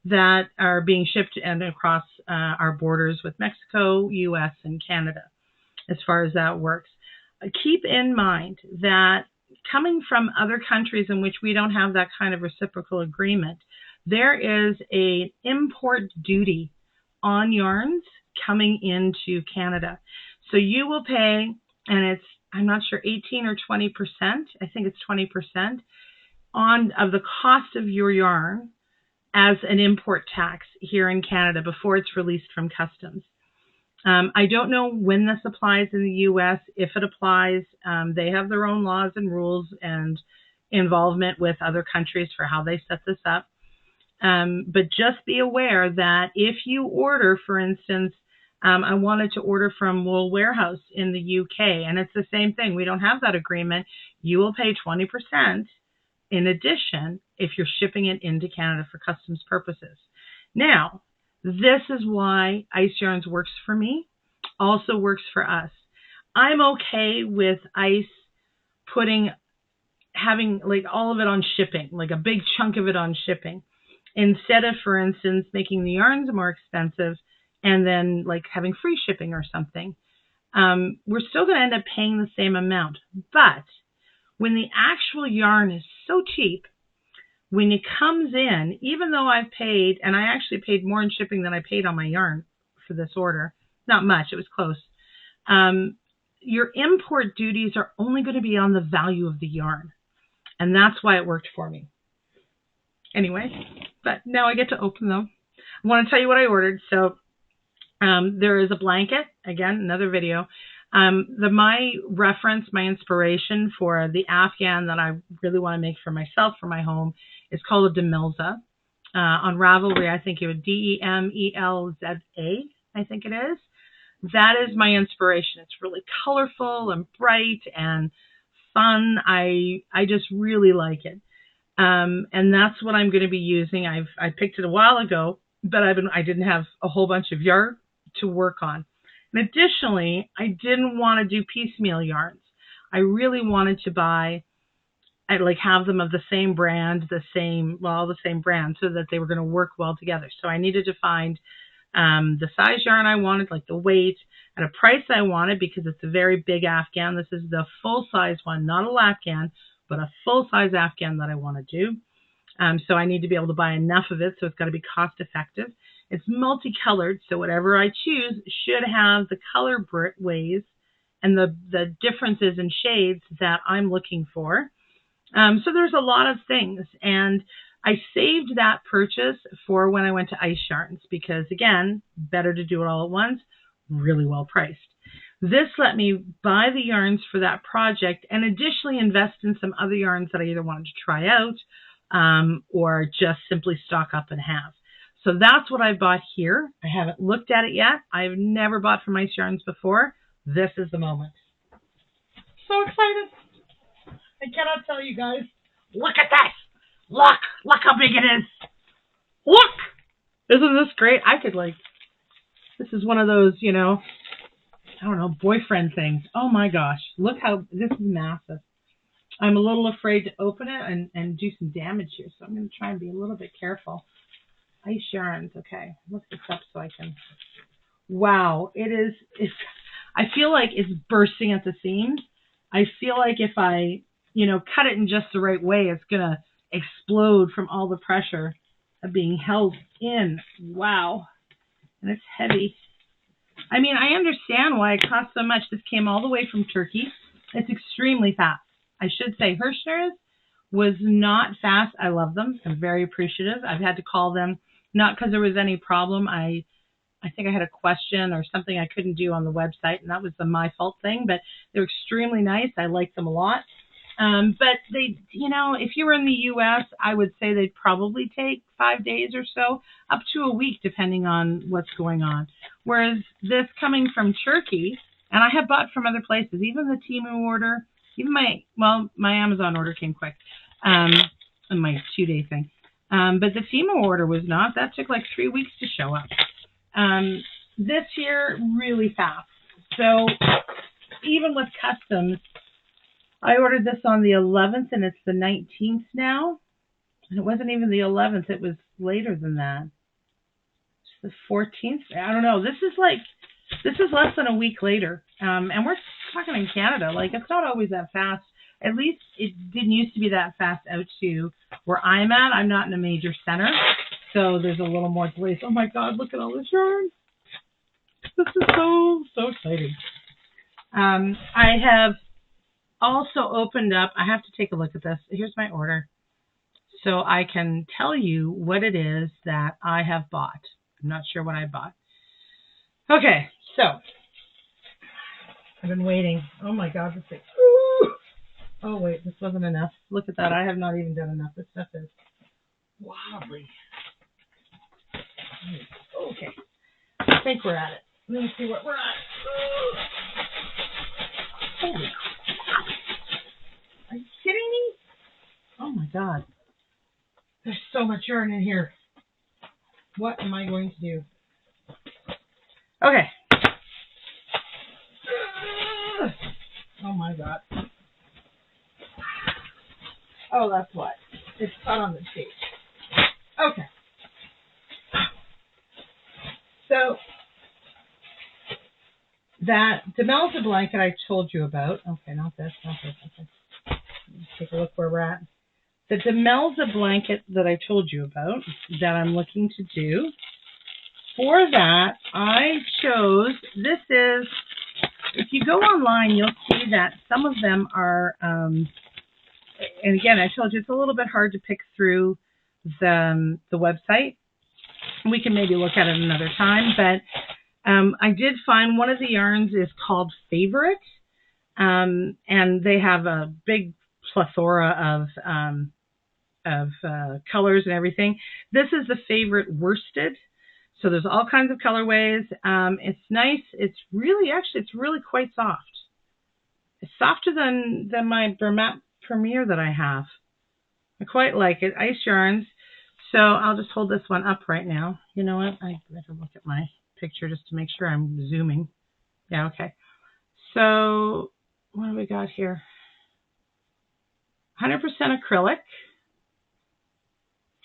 that are being shipped and across our borders with Mexico, US, and Canada, as far as that works. Keep in mind that coming from other countries in which we don't have that kind of reciprocal agreement, there is an import duty on yarns coming into Canada. So you will pay, and it's, I'm not sure, 18 or 20%, I think it's 20%, of the cost of your yarn as an import tax here in Canada before it's released from customs. I don't know when this applies in the U.S. If it applies, they have their own laws and rules and involvement with other countries for how they set this up. But just be aware that if you order, for instance, I wanted to order from Wool Warehouse in the UK, and it's the same thing. We don't have that agreement. You will pay 20% in addition if you're shipping it into Canada for customs purposes. Now, this is why Ice Yarns works for me, also works for us. I'm okay with Ice having like all of it on shipping, like a big chunk of it on shipping, instead of, for instance, making the yarns more expensive and then like having free shipping or something. We're still going to end up paying the same amount. But when the actual yarn is so cheap, when it comes in, even though I've paid, and I actually paid more in shipping than I paid on my yarn for this order, not much, it was close, your import duties are only going to be on the value of the yarn. And that's why it worked for me. Anyway, but now I get to open them. I want to tell you what I ordered. So there is a blanket, again, another video. My reference, my inspiration for the Afghan that I really want to make for myself, for my home, is called a Demelza. On Ravelry, I think it would Demelza, I think it is. That is my inspiration. It's really colorful and bright and fun. I just really like it. And that's what I'm going to be using. I picked it a while ago, but I didn't have a whole bunch of yarn to work on. And additionally, I didn't want to do piecemeal yarns. I really wanted to have them of the same brand, all the same brand, so that they were going to work well together. So I needed to find the size yarn I wanted, like the weight, at a price I wanted, because it's a very big Afghan. This is the full-size one, not a Lapghan, but a full-size Afghan that I want to do. So I need to be able to buy enough of it, so it's got to be cost-effective. It's multicolored, so whatever I choose should have the color ways and the differences in shades that I'm looking for. So there's a lot of things, and I saved that purchase for when I went to Ice Yarns because, again, better to do it all at once, really well priced. This let me buy the yarns for that project and additionally invest in some other yarns that I either wanted to try out or just simply stock up and have. So that's what I bought here. I haven't looked at it yet. I've never bought from Ice Yarns before. This is the moment. So excited. I cannot tell you guys. Look at this. Look how big it is. Look. Isn't this great? This is one of those, I don't know, boyfriend things. Oh my gosh. Look how, this is massive. I'm a little afraid to open it and do some damage here. So I'm going to try and be a little bit careful. Ice Yarns. Okay. Look this up so I can. Wow. It's, I feel like it's bursting at the seams. I feel like if I, cut it in just the right way, it's going to explode from all the pressure of being held in. Wow. And it's heavy. I mean, I understand why it costs so much. This came all the way from Turkey. It's extremely fast. I should say Herrshner's was not fast. I love them. I'm very appreciative. I've had to call them, not because there was any problem. I think I had a question or something I couldn't do on the website, and that was the my fault thing, but they're extremely nice. I like them a lot. But they, if you were in the U.S., I would say they'd probably take 5 days or so, up to a week, depending on what's going on. Whereas this coming from Turkey, and I have bought from other places, even the Temu order, even my Amazon order came quick, and my 2-day thing. But the Temu order was not. That took like 3 weeks to show up. This year, really fast. So even with customs, I ordered this on the 11th, and it's the 19th now. And it wasn't even the 11th. It was later than that. It's the 14th. I don't know. This is less than a week later. And we're talking in Canada. Like, it's not always that fast. At least it didn't used to be that fast out to where I'm at. I'm not in a major center, so there's a little more delays. Oh, my God. Look at all this yarn. This is so exciting. I have also opened up, I have to take a look at this. Here's my order. So I can tell you what it is that I have bought. I'm not sure what I bought. Okay, so I've been waiting. Oh my God, this thing. Ooh. Oh wait, this wasn't enough. Look at that. I have not even done enough. This stuff is wobbly. Okay, I think we're at it. Let me see what we're at. Holy crap. Are you kidding me? Oh my God. There's so much yarn in here. What am I going to do? Okay. Oh my God. Oh, that's what. It's caught on the tape. Okay. So, that Demelza blanket I told you about. Okay, not this. Okay. Let's take a look where we're at. The Demelza blanket that I told you about, that I'm looking to do, for that, I chose, this is, if you go online, you'll see that some of them are, and again, I told you it's a little bit hard to pick through the website. We can maybe look at it another time, but I did find one of the yarns is called Favorite, and they have a big plethora of colors and everything. This is the Favorite worsted. So there's all kinds of colorways. It's nice. It's really quite soft. It's softer than my Vermat Premier that I have. I quite like it. Ice yarns. So I'll just hold this one up right now. You know what? I better look at my picture just to make sure I'm zooming. Yeah, okay. So what do we got here? 100% acrylic.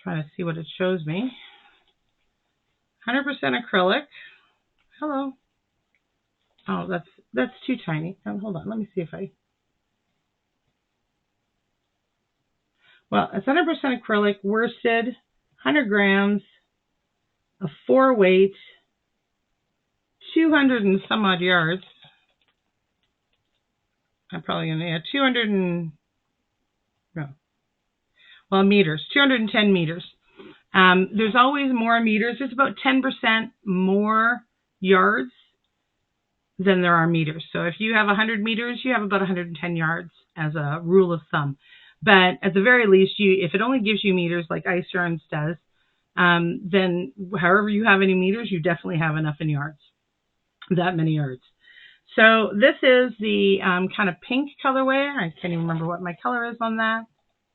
Trying to see what it shows me. 100% acrylic. Hello. Oh, that's too tiny. Oh, hold on. Let me see if I... Well, it's 100% acrylic, worsted, 100 grams, a 4-weight, 200 and some odd yards. I'm probably going to add 210 meters. There's always more meters. There's about 10% more yards than there are meters. So if you have 100 meters, you have about 110 yards as a rule of thumb. But at the very least, if it only gives you meters like Ice Yarns does, then however you have any meters, you definitely have enough in yards, that many yards. So this is the kind of pink colorway. I can't even remember what my color is on that,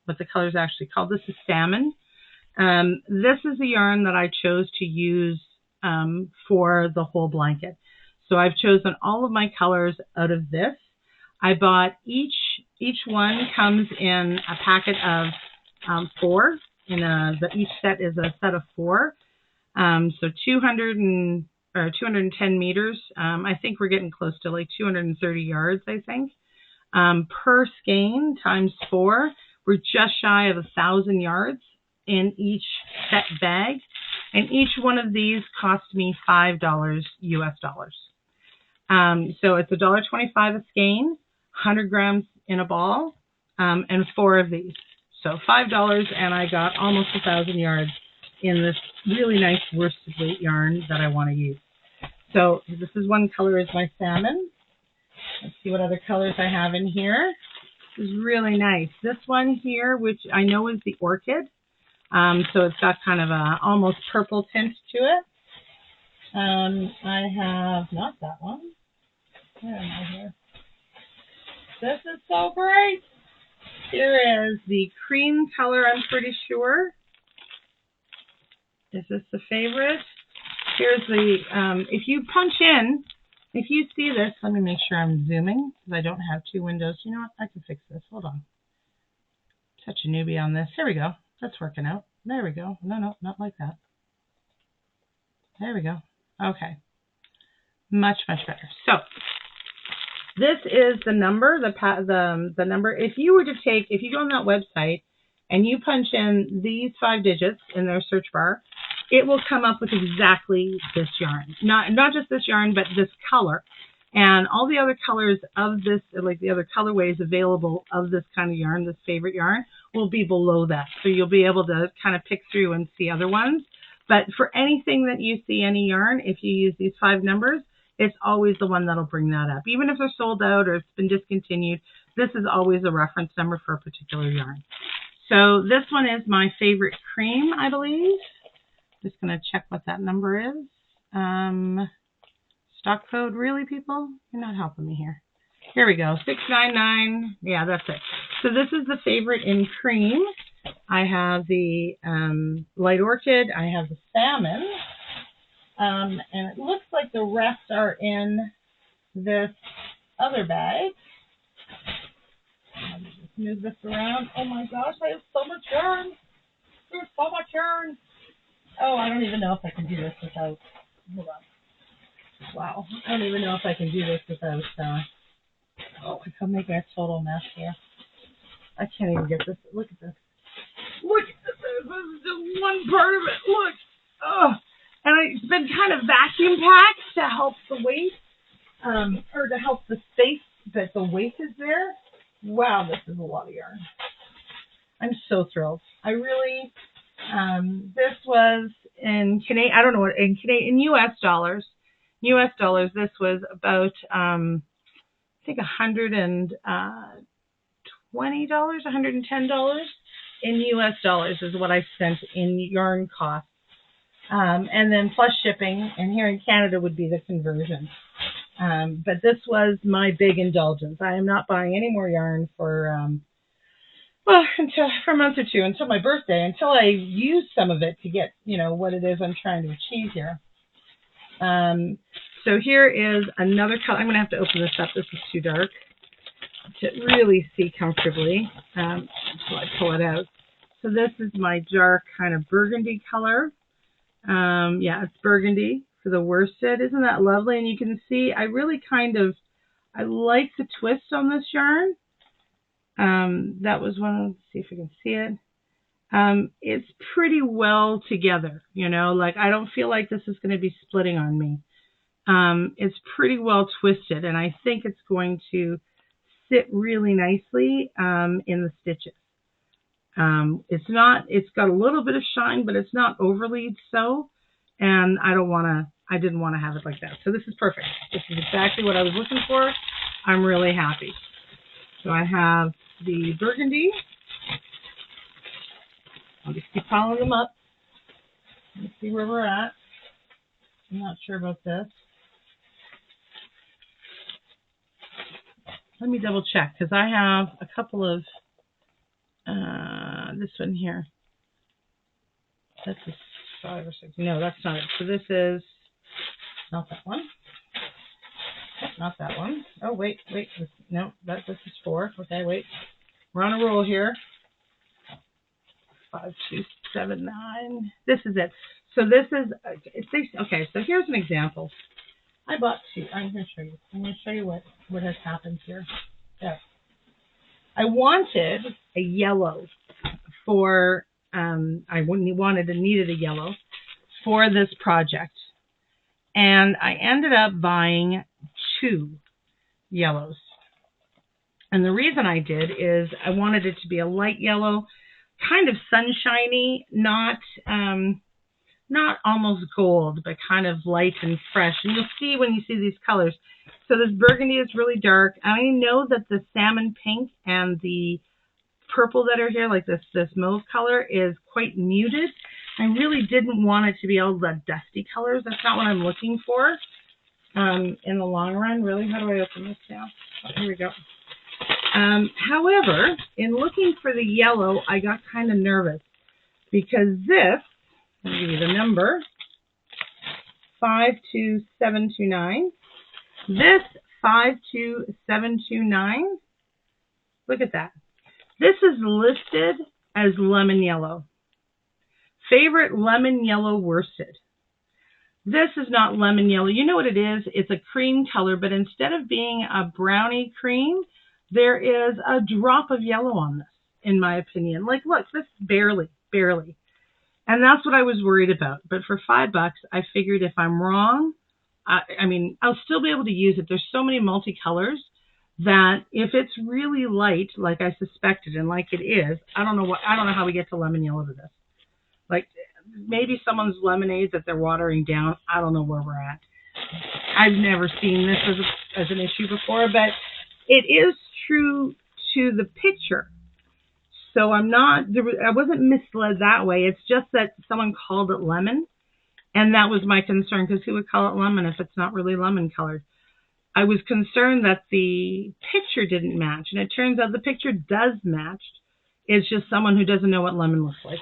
what the color is actually called. This is salmon. This is the yarn that I chose to use for the whole blanket. So I've chosen all of my colors out of this. I bought each one comes in a packet of 4. Each set is a set of 4. So 210 meters. I think we're getting close to like 230 yards, I think. Per skein times 4, we're just shy of 1,000 yards in each set bag. And each one of these cost me $5 US dollars. So it's $1.25 a skein, 100 grams in a ball, and 4 of these. So $5, and I got almost 1,000 yards in this really nice worsted weight yarn that I want to use. So this is one color is my salmon. Let's see what other colors I have in here. This is really nice. This one here, which I know is the orchid, so it's got kind of a almost purple tint to it. I have not that one. Where am I here? This is so great. Here is the cream color, I'm pretty sure. Is this the favorite? Here's the, if you punch in, if you see this, let me make sure I'm zooming because I don't have two windows. You know what? I can fix this. Hold on. Such a newbie on this. Here we go. That's working out. There we go. No, not like that. There we go. Okay. Much better. So, this is the number, the number. If you were to take, if you go on that website and you punch in these 5 digits in their search bar, it will come up with exactly this yarn. Not just this yarn, but this color. And all the other colors of this, like the other colorways available of this kind of yarn, this favorite yarn, will be below that. So you'll be able to kind of pick through and see other ones. But for anything that you see, any yarn, if you use these 5 numbers, it's always the one that'll bring that up. Even if they're sold out or it's been discontinued, this is always a reference number for a particular yarn. So this one is my favorite cream, I believe. Just going to check what that number is. Stock code, really, people? You're not helping me here. Here we go, 699. Yeah, that's it. So this is the favorite in cream. I have the light orchid. I have the salmon. And it looks like the rest are in this other bag. Let me just move this around. Oh my gosh, I have so much yarn. There's so much yarn. Oh, I don't even know if I can do this without, hold on. Wow, I don't even know if I can do this without, I'm making a total mess here. I can't even get this. Look at this. Look at this. This is just one part of it. Look. Oh. And it's been kind of vacuum packed to help the weight, or to help the space, but the weight is there. Wow, this is a lot of yarn. I'm so thrilled. I really, this was in Canadian, I don't know what, in US dollars, this was about, I think $120, $110 in US dollars is what I spent in yarn costs. And then plus shipping, and here in Canada would be the conversion. But this was my big indulgence. I am not buying any more yarn for, for a month or two, until my birthday, until I use some of it to get, what it is I'm trying to achieve here. So here is another color. I'm going to have to open this up. This is too dark to really see comfortably until I pull it out. So this is my dark kind of burgundy color. Yeah, it's burgundy for the worsted. Isn't that lovely? And you can see I really I like the twist on this yarn. That was one. Let's see if we can see it. It's pretty well together, like I don't feel like this is going to be splitting on me. It's pretty well twisted, and I think it's going to sit really nicely in the stitches. It's got a little bit of shine, but it's not overly so, and I didn't want to have it like that. So this is perfect. This is exactly what I was looking for. I'm really happy. So I have the burgundy. I'll just keep piling them up. Let's see where we're at. I'm not sure about this. Let me double check, because I have a couple of this one here. That's a 5 or 6. No, that's not it. So this is not that one. Not that one. Oh, wait. No, this is 4. Okay, wait. We're on a roll here. 5, 2, 7, 9. This is it. So this is, okay, so here's an example. I bought 2. I'm going to show you. I'm going to show you what has happened here. Yeah. I wanted a yellow for, needed a yellow for this project. And I ended up buying 2 yellows. And the reason I did is I wanted it to be a light yellow, kind of sunshiny, not not almost gold, but kind of light and fresh. And you'll see when you see these colors. So this burgundy is really dark. I know that the salmon pink and the purple that are here, like this mauve color, is quite muted. I really didn't want it to be all the dusty colors. That's not what I'm looking for in the long run. Really, how do I open this now? Oh, here we go. However, in looking for the yellow, I got kind of nervous because this, I'll give you the number, 52729. This 52729, look at that. This is listed as lemon yellow. Favorite lemon yellow worsted. This is not lemon yellow. You know what it is? It's a cream color, but instead of being a brownie cream, there is a drop of yellow on this, in my opinion. Like, look, this barely. And that's what I was worried about. But for $5, I figured if I'm wrong, I mean, I'll still be able to use it. There's so many multicolors that if it's really light, like I suspected and like it is, I don't know how we get to lemon yellow to this. Like maybe someone's lemonade that they're watering down. I don't know where we're at. I've never seen this as an issue before, but it is true to the picture. So I wasn't misled that way. It's just that someone called it lemon, and that was my concern, because who would call it lemon if it's not really lemon colored? I was concerned that the picture didn't match, and it turns out the picture does match. It's just someone who doesn't know what lemon looks like.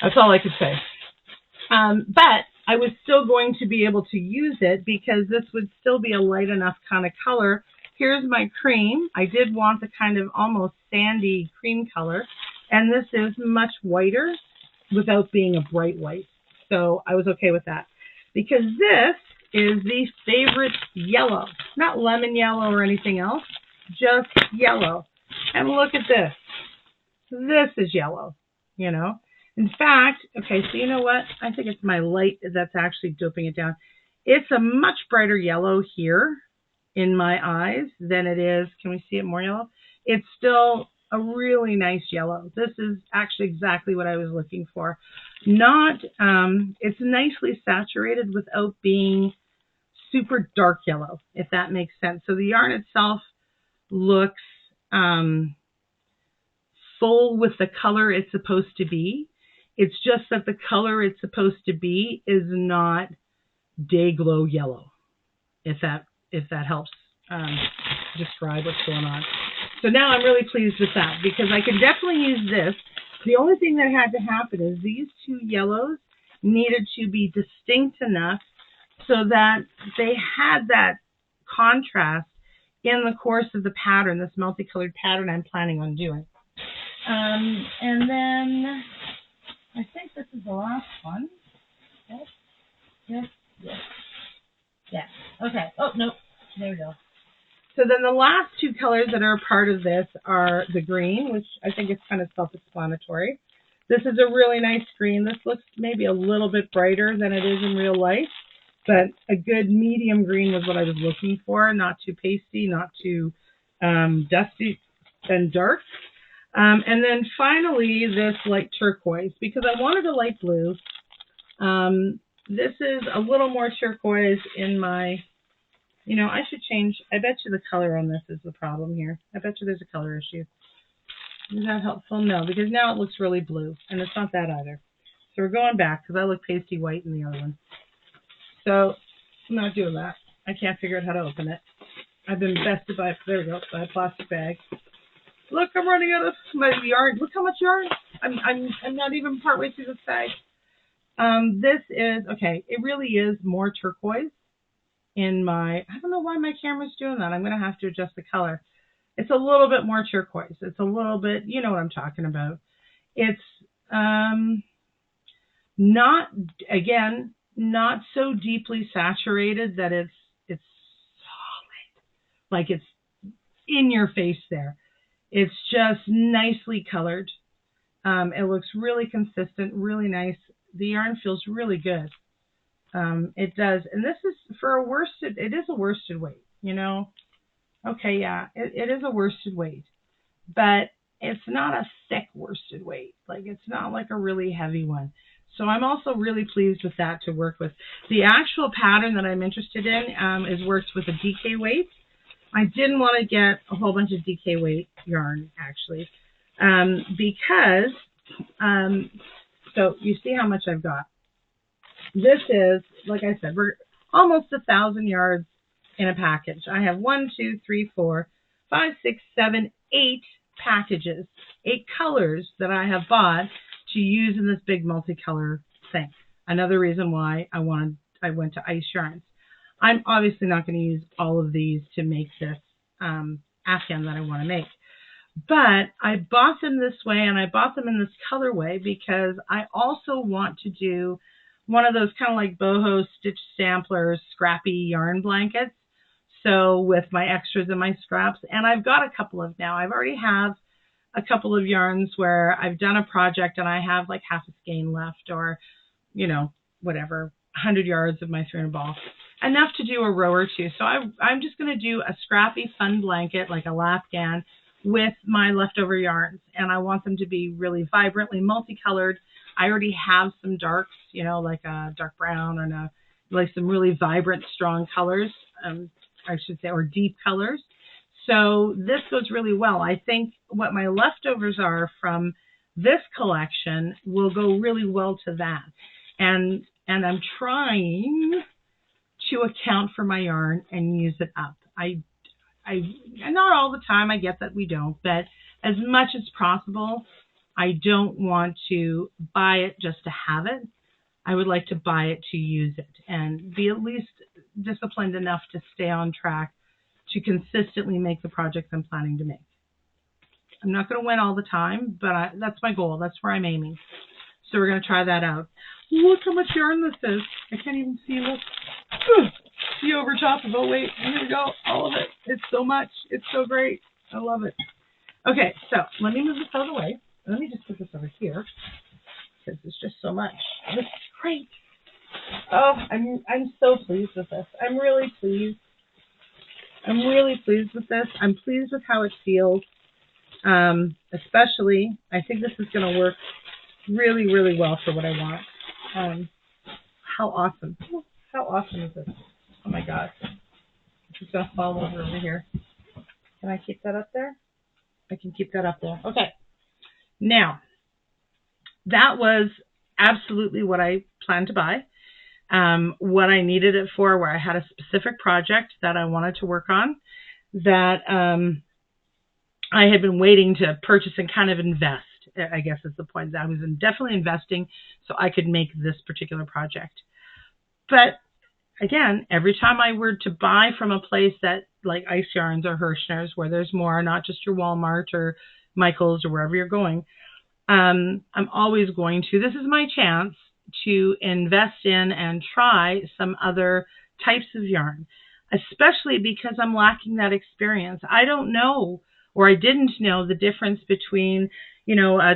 That's all I could say. But I was still going to be able to use it because this would still be a light enough kind of color. Here's my cream. I did want the kind of almost sandy cream color, and this is much whiter without being a bright white. So I was okay with that because this is the favorite yellow, not lemon yellow or anything else, just yellow. And look at this. This is yellow, you know. In fact, okay, so you know what? I think it's my light that's actually doping it down. It's a much brighter yellow here in my eyes than it is. Can we see it more yellow? It's still a really nice yellow. This is actually exactly what I was looking for. It's nicely saturated without being super dark yellow, if that makes sense. So the yarn itself looks full with the color it's supposed to be. It's just that the color it's supposed to be is not day glow yellow, if that helps describe what's going on. So now I'm really pleased with that because I can definitely use this. The only thing that had to happen is these two yellows needed to be distinct enough so that they had that contrast in the course of the pattern, this multicolored pattern I'm planning on doing. And then I think this is the last one. Yes. Yeah. Okay. Oh, no. There we go. So then the last two colors that are a part of this are the green, which I think is kind of self-explanatory. This is a really nice green. This looks maybe a little bit brighter than it is in real life, but a good medium green was what I was looking for. Not too pasty, not too dusty and dark. And then finally, this light turquoise, because I wanted a light blue. This is a little more turquoise in my, I should change. I bet you the color on this is the problem here. I bet you there's a color issue. Is that helpful? No, because now it looks really blue, and it's not that either. So we're going back, because I look pasty white in the other one. So I'm not doing that. I can't figure out how to open it. I've been bested by, there we go, by a plastic bag. Look, I'm running out of my yarn. Look how much yarn. I'm not even partway through this bag. This is, okay, it really is more turquoise in my, I don't know why my camera's doing that. I'm going to have to adjust the color. It's a little bit more turquoise. It's a little bit, you know what I'm talking about. It's not, again, not so deeply saturated that it's solid. Like it's in your face there. It's just nicely colored. It looks really consistent, really nice. The yarn feels really good. It does. And this is for a worsted, it is a worsted weight, Okay, yeah, it is a worsted weight. But it's not a thick worsted weight. Like it's not like a really heavy one. So I'm also really pleased with that to work with. The actual pattern that I'm interested in is worked with a DK weight. I didn't want to get a whole bunch of DK weight yarn, actually, because, so you see how much I've got. This is, like I said, we're almost 1,000 yards in a package. I have 1, 2, 3, 4, 5, 6, 7, 8 packages, 8 colors that I have bought to use in this big multicolor thing. Another reason why I went to Ice Yarns. I'm obviously not going to use all of these to make this afghan that I want to make. But I bought them this way, and I bought them in this colorway because I also want to do one of those kind of like boho stitch samplers, scrappy yarn blankets. So with my extras and my scraps, and I've got a couple of now. I've already have a couple of yarns where I've done a project and I have like half a skein left, or, you know, whatever, 100 yards of my 300 ball. Enough to do a row or two. So I'm just going to do a scrappy fun blanket, like a Afghan, with my leftover yarns. And I want them to be really vibrantly multicolored. I already have some darks, you know, like a dark brown and like some really vibrant, strong colors, I should say, or deep colors. So this goes really well. I think what my leftovers are from this collection will go really well to that. And I'm trying to account for my yarn and use it up. I not all the time, I get that we don't, but as much as possible, I don't want to buy it just to have it. I would like to buy it to use it and be at least disciplined enough to stay on track to consistently make the projects I'm planning to make. I'm not going to win all the time, but that's my goal. That's where I'm aiming. So we're going to try that out. Look how much yarn this is. I can't even see. Look. See over top of it. Oh, wait. Here we go. All of it. It's so much. It's so great. I love it. Okay, so let me move this out of the way. Let me just put this over here because it's just so much. This is great. Oh, I'm so pleased with this. I'm really pleased. I'm really pleased with this. I'm pleased with how it feels. Especially, I think this is going to work really, really well for what I want. How awesome. How awesome is this? Oh my God. It's just going to fall over here. Can I keep that up there? I can keep that up there. Okay. Now, that was absolutely what I planned to buy. What I needed it for, where I had a specific project that I wanted to work on that I had been waiting to purchase and kind of invest, I guess is the point. I was definitely investing so I could make this particular project. But again, every time I were to buy from a place that like Ice Yarns or Herrschner's, where there's more, not just your Walmart or Michael's or wherever you're going, I'm always going to, this is my chance to invest in and try some other types of yarn, especially because I'm lacking that experience. I don't know, or I didn't know the difference between, you know, a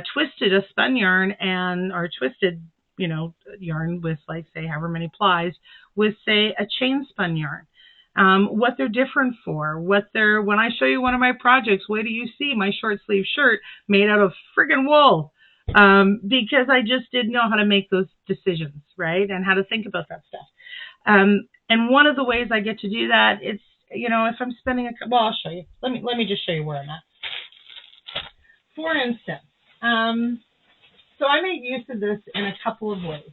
spun yarn and, or twisted, you know, yarn with like, say, however many plies with, say, a chain spun yarn. What they're different for, when I show you one of my projects, wait till you see my short sleeve shirt made out of friggin' wool. Because I just didn't know how to make those decisions, right? And how to think about that stuff. And one of the ways I get to do that, it's, you know, if I'm spending well, I'll show you. Let me just show you where I'm at. For instance, so I make use of this in a couple of ways.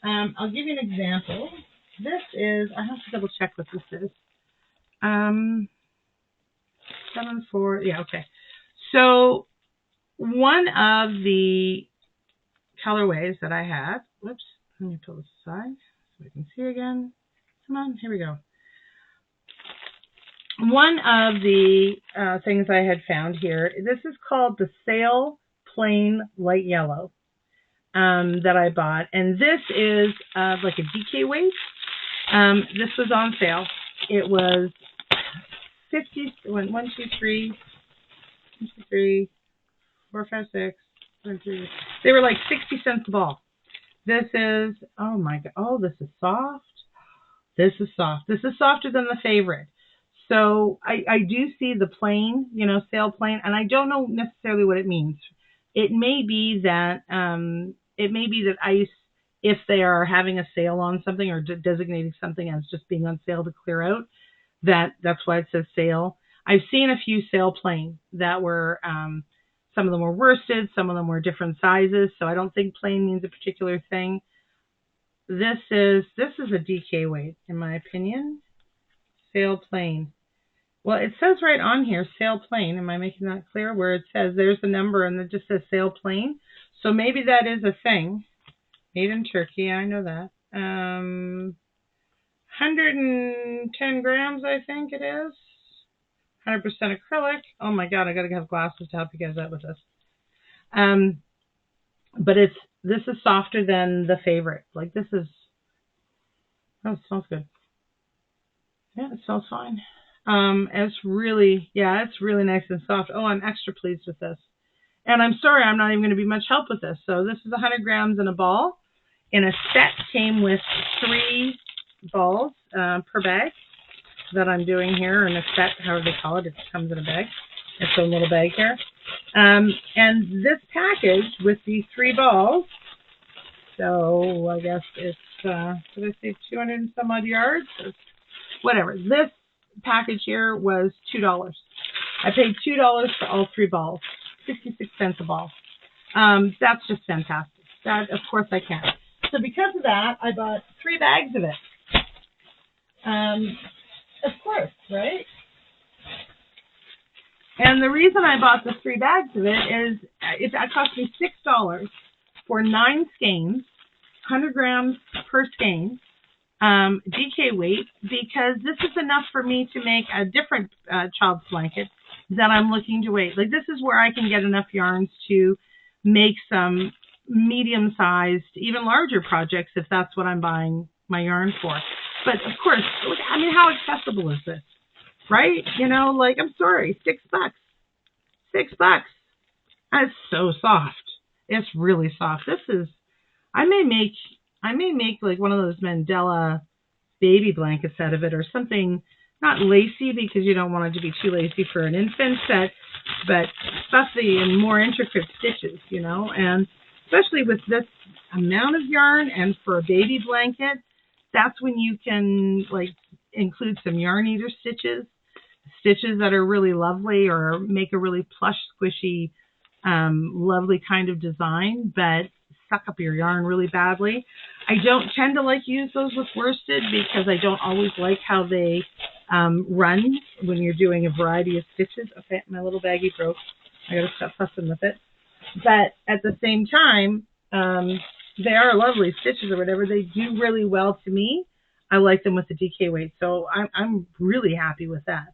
I'll give you an example. This is, I have to double check what this is. 7-4, yeah, okay. So one of the colorways that I had, whoops, let me pull this aside so we can see again. Come on, here we go. One of the things I had found here, this is called the Sail Plain Light Yellow that I bought. And this is like a DK weight. This was on sale. It was 50, 1, 2, 3, 4, 5, 6, 7, 3. They were like 60 cents a ball. This is, oh my God. Oh, this is soft. This is soft. This is softer than the favorite. So I do see the plain, you know, sail plain, and I don't know necessarily what it means. It may be that it may be that ice, if they are having a sale on something or designating something as just being on sale to clear out, that's why it says sale. I've seen a few sale plain that were, some of them were worsted, some of them were different sizes, so I don't think plain means a particular thing. This is a DK weight, in my opinion. Sale plain. Well, it says right on here, sale plain. Am I making that clear? Where it says there's the number and it just says sale plain. So maybe that is a thing. Made in Turkey, I know that. 110 grams, I think it is. 100% acrylic. Oh my God, I gotta have glasses to help you guys out with this. But this is softer than the favorite. Like this is, oh, it smells good. Yeah, it smells fine. It's really nice and soft. Oh, I'm extra pleased with this. And I'm sorry, I'm not even going to be much help with this. So this is 100 grams in a ball. In a set, came with 3 balls per bag that I'm doing here. In a set, however they call it, it comes in a bag. It's a little bag here. And this package with these 3 balls, so I guess it's, did I say 200 and some odd yards? Whatever. This package here was $2. I paid $2 for all 3 balls, 66 cents a ball. That's just fantastic. That, of course, I can. So because of that, I bought 3 bags of it. Of course, right? And the reason I bought the 3 bags of it is it cost me $6 for 9 skeins, 100 grams per skein, DK weight, because this is enough for me to make a different child's blanket that I'm looking to weight. Like this is where I can get enough yarns to make some medium-sized, even larger projects if that's what I'm buying my yarn for. But of course, I mean, how accessible is this? Right? You know, like, I'm sorry, $6. $6. That's so soft. It's really soft. This is, I may make like one of those Mandela baby blankets out of it or something, not lacy because you don't want it to be too lacy for an infant set, but stuffy and more intricate stitches, you know, and especially with this amount of yarn and for a baby blanket, that's when you can like include some yarn eater stitches that are really lovely or make a really plush, squishy, lovely kind of design, but suck up your yarn really badly. I don't tend to like use those with worsted because I don't always like how they run when you're doing a variety of stitches. Okay, my little baggie broke. I gotta stop fussing with it. But at the same time, they are lovely stitches or whatever. They do really well to me. I like them with the DK weight, so I'm really happy with that.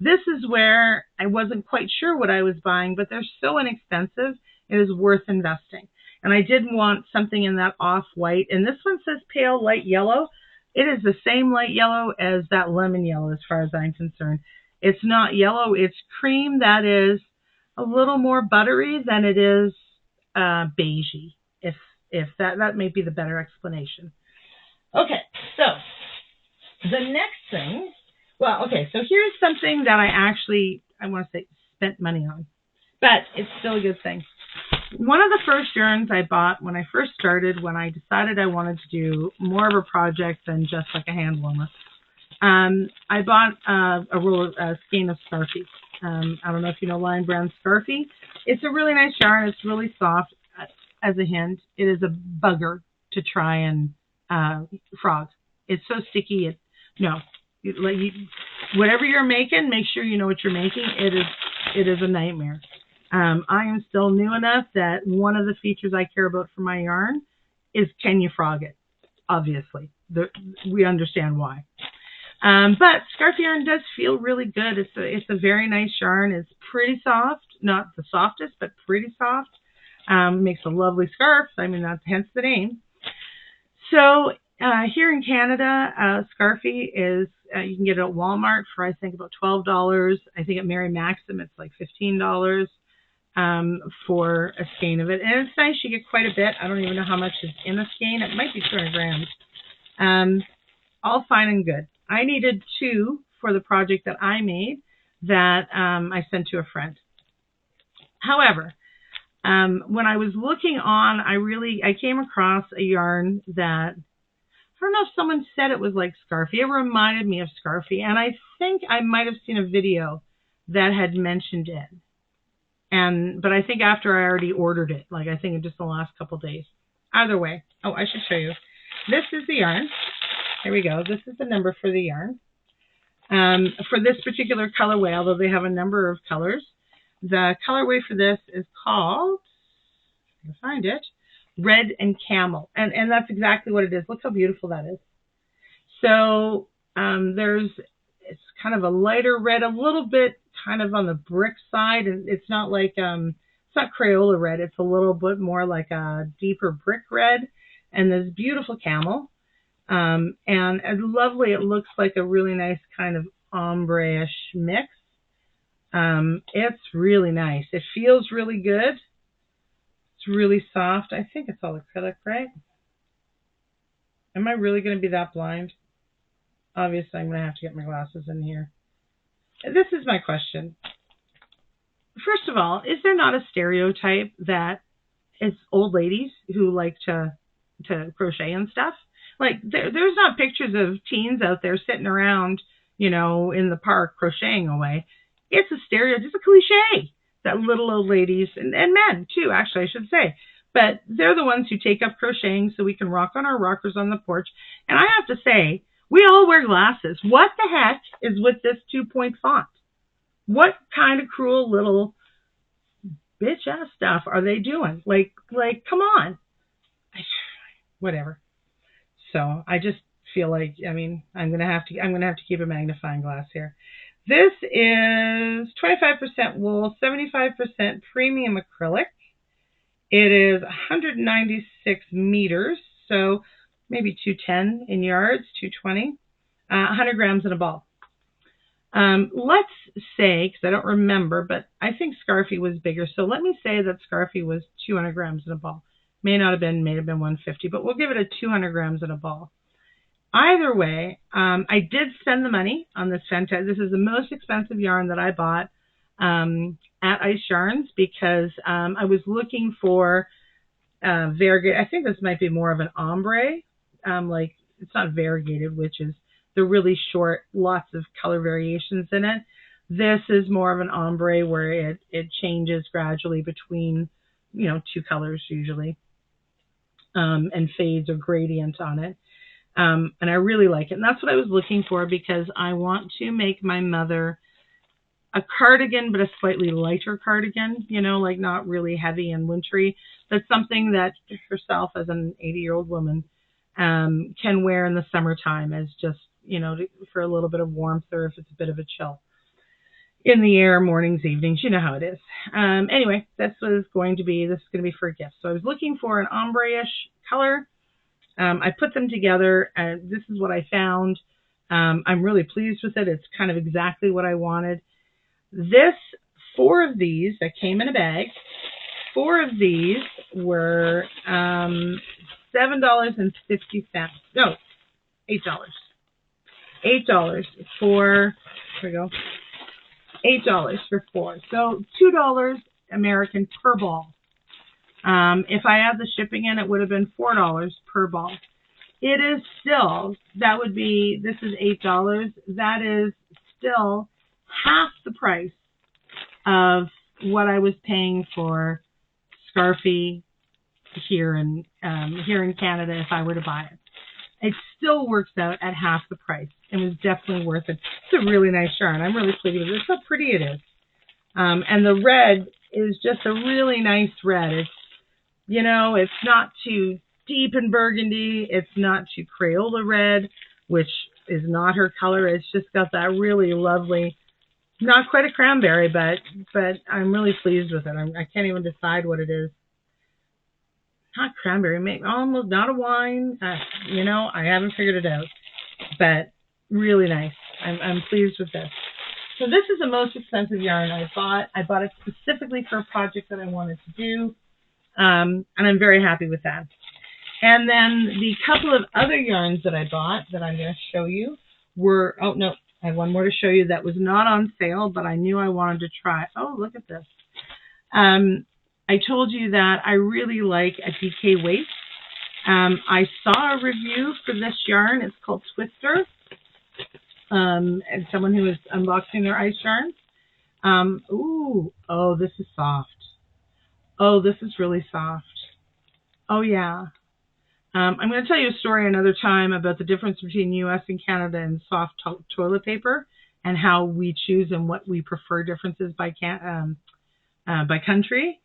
This is where I wasn't quite sure what I was buying, but they're so inexpensive, it is worth investing. And I did want something in that off-white, and this one says pale light yellow. It is the same light yellow as that lemon yellow as far as I'm concerned. It's not yellow, it's cream that is a little more buttery than it is beigey, if that may be the better explanation. Okay, so the next thing, well, okay, so here's something that I want to say spent money on, but it's still a good thing. One of the first yarns I bought when I first started, when I decided I wanted to do more of a project than just like a hand warmer, I bought a skein of Scarfie. I don't know if you know Lion Brand Scarfie. It's a really nice yarn. It's really soft. As a hint, it is a bugger to try and frog. It's so sticky. Whatever you're making, make sure you know what you're making. It is a nightmare. I am still new enough that one of the features I care about for my yarn is can you frog it? Obviously, we understand why. But scarf yarn does feel really good. It's a very nice yarn. It's pretty soft, not the softest, but pretty soft. Makes a lovely scarf. I mean, that's hence the name. So here in Canada, Scarfie is, you can get it at Walmart for, I think, about $12. I think at Mary Maxim, it's like $15 for a skein of it. And it's nice. You get quite a bit. I don't even know how much is in a skein. It might be 200 grams. All fine and good. I needed 2 for the project that I made that I sent to a friend. However, when I was looking on, I came across a yarn that, I don't know if someone said it was like Scarfy. It reminded me of Scarfy, and I think I might have seen a video that had mentioned it. But I think after I already ordered it, like I think in just the last couple days. Either way, oh, I should show you. This is the yarn. Here we go. This is the number for the yarn. For this particular colorway, although they have a number of colors, the colorway for this is called, I can find it, Red and Camel. And that's exactly what it is. Look how beautiful that is. So it's kind of a lighter red, a little bit kind of on the brick side. And it's not like, it's not Crayola red. It's a little bit more like a deeper brick red. And this beautiful camel. And lovely, it looks like a really nice kind of ombre-ish mix. It's really nice. It feels really good. It's really soft. I think it's all acrylic, right? Am I really going to be that blind? Obviously, I'm going to have to get my glasses in here. This is my question. First of all, is there not a stereotype that it's old ladies who like to crochet and stuff? Like, there's not pictures of teens out there sitting around, in the park crocheting away. It's a stereotype. It's a cliche that little old ladies, and men too, actually, I should say. But they're the ones who take up crocheting so we can rock on our rockers on the porch. And I have to say, we all wear glasses. What the heck is with this 2-point font? What kind of cruel little bitch-ass stuff are they doing? Like, come on. Whatever. So I just feel like, I'm gonna have to keep a magnifying glass here. This is 25% wool, 75% premium acrylic. It is 196 meters, so maybe 210 in yards, 220, 100 grams in a ball. Let's say, because I don't remember, but I think Scarfy was bigger, so let me say that Scarfy was 200 grams in a ball. May have been 150, but we'll give it a 200 grams in a ball. Either way, I did spend the money on this fantastic. This is the most expensive yarn that I bought at Ice Yarns because I was looking for variegated. I think this might be more of an ombre. Like, it's not variegated, which is the really short, lots of color variations in it. This is more of an ombre where it changes gradually between, two colors usually. And fades or gradient on it. And I really like it. And that's what I was looking for because I want to make my mother a cardigan, but a slightly lighter cardigan, like not really heavy and wintry. That's something that herself as an 80-year-old woman can wear in the summertime as just, for a little bit of warmth or if it's a bit of a chill in the air, mornings, evenings, you know how it is. Anyway, this is going to be for a gift. So I was looking for an ombre-ish color. I put them together, and this is what I found. I'm really pleased with it. It's kind of exactly what I wanted. 4 of these that came in a bag, 4 of these were $7.50. No, $8. $8 for, here we go. $8 for 4. So $2 American per ball. If I add the shipping in, it would have been $4 per ball. It is still, this is $8. That is still half the price of what I was paying for Scarfy here in Canada if I were to buy it. It still works out at half the price. It was definitely worth it. It's a really nice yarn. I'm really pleased with it. It's so pretty it is. And the red is just a really nice red. It's, it's not too deep in burgundy. It's not too Crayola red, which is not her color. It's just got that really lovely, not quite a cranberry, but I'm really pleased with it. I can't even decide what it is. Not cranberry, maybe almost not a wine. I haven't figured it out, but really nice. I'm pleased with this. So this is the most expensive yarn I bought. I bought it specifically for a project that I wanted to do, and I'm very happy with that. And then the couple of other yarns that I bought that I'm going to show you were, oh no, I have one more to show you that was not on sale, but I knew I wanted to try. Oh, look at this. I told you that I really like a DK weight. I saw a review for this yarn. It's called Twister. And someone who was unboxing their ice yarns. Oh, this is soft. Oh, this is really soft. Oh, yeah. I'm going to tell you a story another time about the difference between U.S. and Canada and soft toilet paper and how we choose and what we prefer differences by country.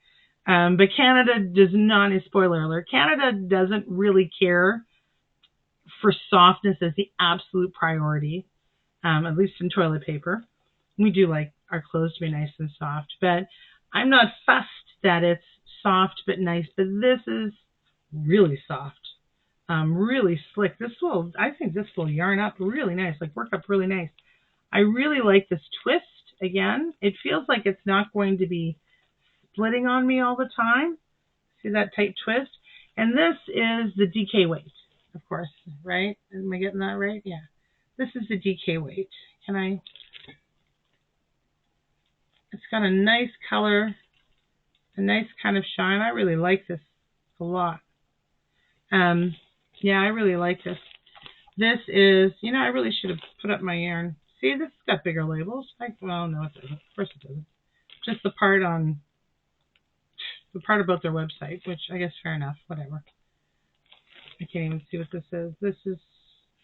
But Canada does not, a spoiler alert, Canada doesn't really care for softness as the absolute priority, at least in toilet paper. We do like our clothes to be nice and soft, but I'm not fussed that it's soft but nice, but this is really soft, really slick. I think this will yarn up really nice, like work up really nice. I really like this twist. Again, it feels like it's not going to be splitting on me all the time. See that tight twist? And this is the DK weight, of course, right? Am I getting that right? Yeah. This is the DK weight. It's got a nice color, a nice kind of shine. I really like this a lot. Yeah, I really like this. This is, I really should have put up my yarn. See, this has got bigger labels. Well, no, it doesn't. Of course it doesn't. Just the part about their website, which I guess fair enough, whatever. I can't even see what this is. This is,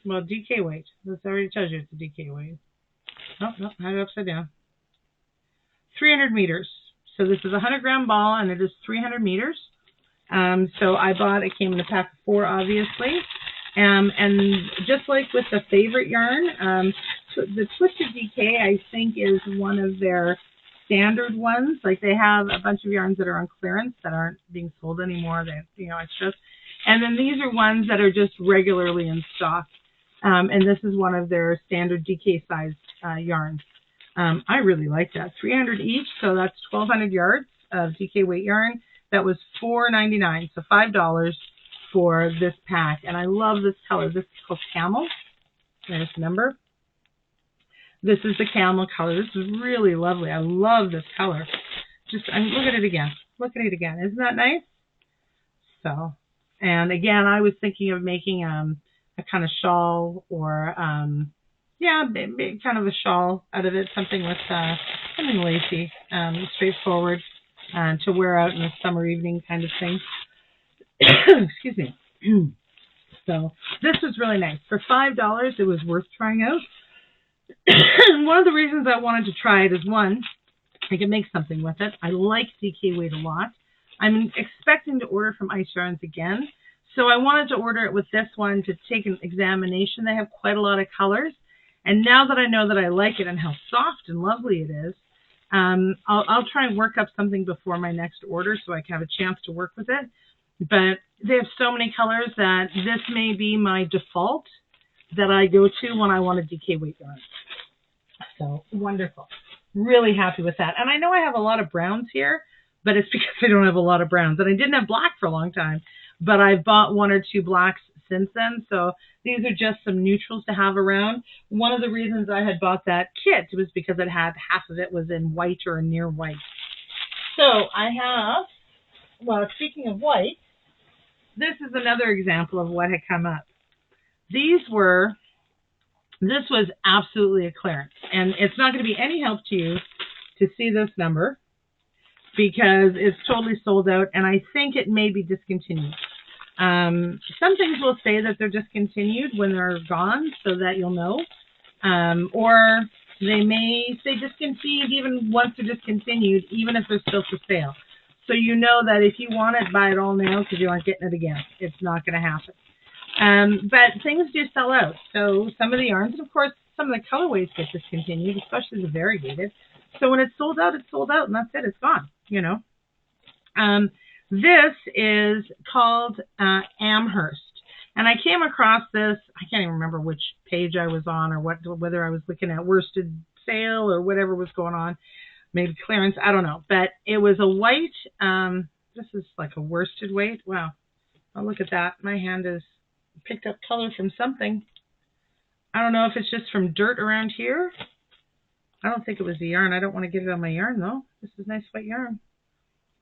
well, DK weight. This already tells you it's a DK weight. Oh, no, I had it upside down. 300 meters. So this is a 100-gram ball, and it is 300 meters. So I bought, it came in a pack of 4, obviously. And just like with the favorite yarn, the Twisted DK, I think, is one of their standard ones. Like, they have a bunch of yarns that are on clearance that aren't being sold anymore. Extras. And then these are ones that are just regularly in stock. And this is one of their standard DK size yarns. I really like that. 300 each, so that's 1,200 yards of DK weight yarn. That was $4.99, so $5 for this pack. And I love this color. This is called Camel. There's the number. This is the camel color. This is really lovely. I love this color. Look at it again. Look at it again. Isn't that nice? So, and again, I was thinking of making a kind of shawl or, kind of a shawl out of it. Something with something lacy, straightforward, to wear out in a summer evening kind of thing. Excuse me. So this was really nice. For $5, it was worth trying out. One of the reasons I wanted to try it is, one, I can make something with it. I like DK weight a lot. I'm expecting to order from Ice Yarns again. So I wanted to order it with this one to take an examination. They have quite a lot of colors. And now that I know that I like it and how soft and lovely it is, I'll try and work up something before my next order so I can have a chance to work with it. But they have so many colors that this may be my default that I go to when I want a DK weight yarn. So wonderful. Really happy with that. And I know I have a lot of browns here, but it's because I don't have a lot of browns. And I didn't have black for a long time, but I've bought 1 or 2 blacks since then. So these are just some neutrals to have around. One of the reasons I had bought that kit was because it had half of it was in white or near white. So I have, well, speaking of white, this is another example of what had come up. This was absolutely a clearance. And it's not going to be any help to you to see this number because it's totally sold out, and I think it may be discontinued. Some things will say that they're discontinued when they're gone so that you'll know. Or they may say discontinued even once they're discontinued, even if they're still for sale. So you know that if you want it, buy it all now because you aren't getting it again. It's not going to happen. But things do sell out. So some of the yarns, and of course, some of the colorways get discontinued, especially the variegated. So when it's sold out, and that's it. It's gone, This is called Herrshner. And I came across this, I can't even remember which page I was on or whether I was looking at worsted sale or whatever was going on. Maybe clearance, I don't know. But it was a white, this is like a worsted weight. Wow. Oh, look at that. My hand has picked up color from something. I don't know if it's just from dirt around here. I don't think it was the yarn. I don't want to get it on my yarn, though. This is nice white yarn.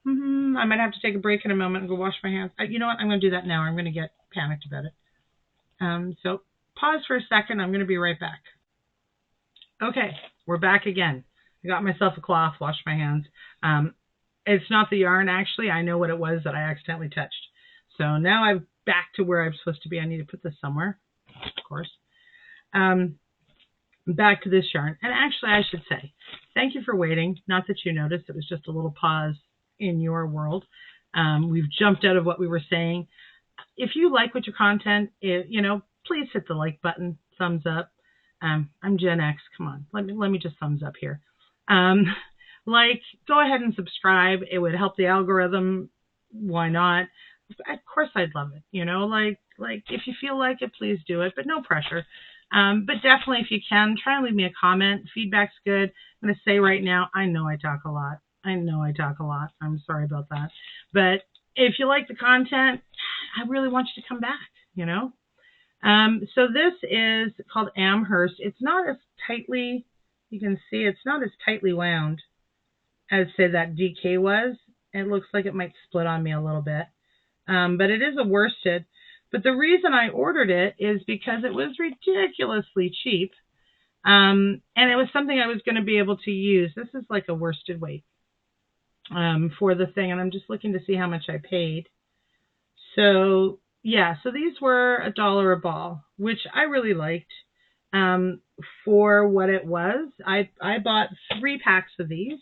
I might have to take a break in a moment and go wash my hands. You know what? I'm going to do that now. I'm going to get panicked about it. So pause for a second. I'm going to be right back. Okay, we're back again. I got myself a cloth, washed my hands. It's not the yarn, actually. I know what it was that I accidentally touched. So now I'm back to where I'm supposed to be. I need to put this somewhere, of course. Back to this yarn. And actually, I should say, thank you for waiting. Not that you noticed. It was just a little pause in your world. We've jumped out of what we were saying. If you like what your content is, please hit the like button, thumbs up. I'm Gen X. Come on, let me just thumbs up here. Go ahead and subscribe. It would help the algorithm. Why not? Of course, I'd love it. If you feel like it, please do it, but no pressure. But definitely, if you can, try and leave me a comment. Feedback's good. I'm going to say right now, I know I talk a lot. I'm sorry about that. But if you like the content, I really want you to come back, So this is called Herrshner. It's not as tightly, you can see, it's not as tightly wound as, say, that DK was. It looks like it might split on me a little bit. But it is a worsted. But the reason I ordered it is because it was ridiculously cheap. And it was something I was going to be able to use. This is like a worsted weight for the thing. And I'm just looking to see how much I paid. So, yeah, so these were $1 a ball, which I really liked for what it was. I bought 3 packs of these,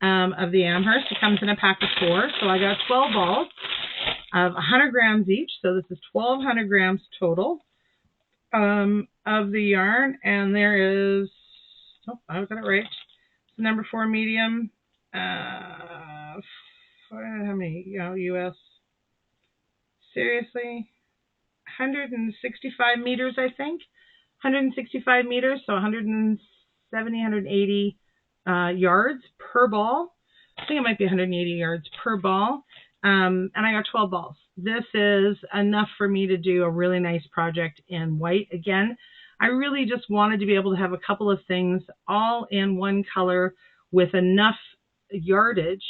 of the Herrshner. It comes in a pack of 4. So I got 12 balls of 100 grams each. So this is 1,200 grams total of the yarn. And there is, I got it right. Number 4 medium. How many, US? Seriously? 165 meters, I think. 165 meters, so 170, 180 yards per ball. I think it might be 180 yards per ball. And I got 12 balls. This is enough for me to do a really nice project in white. Again, I really just wanted to be able to have a couple of things all in one color with enough yardage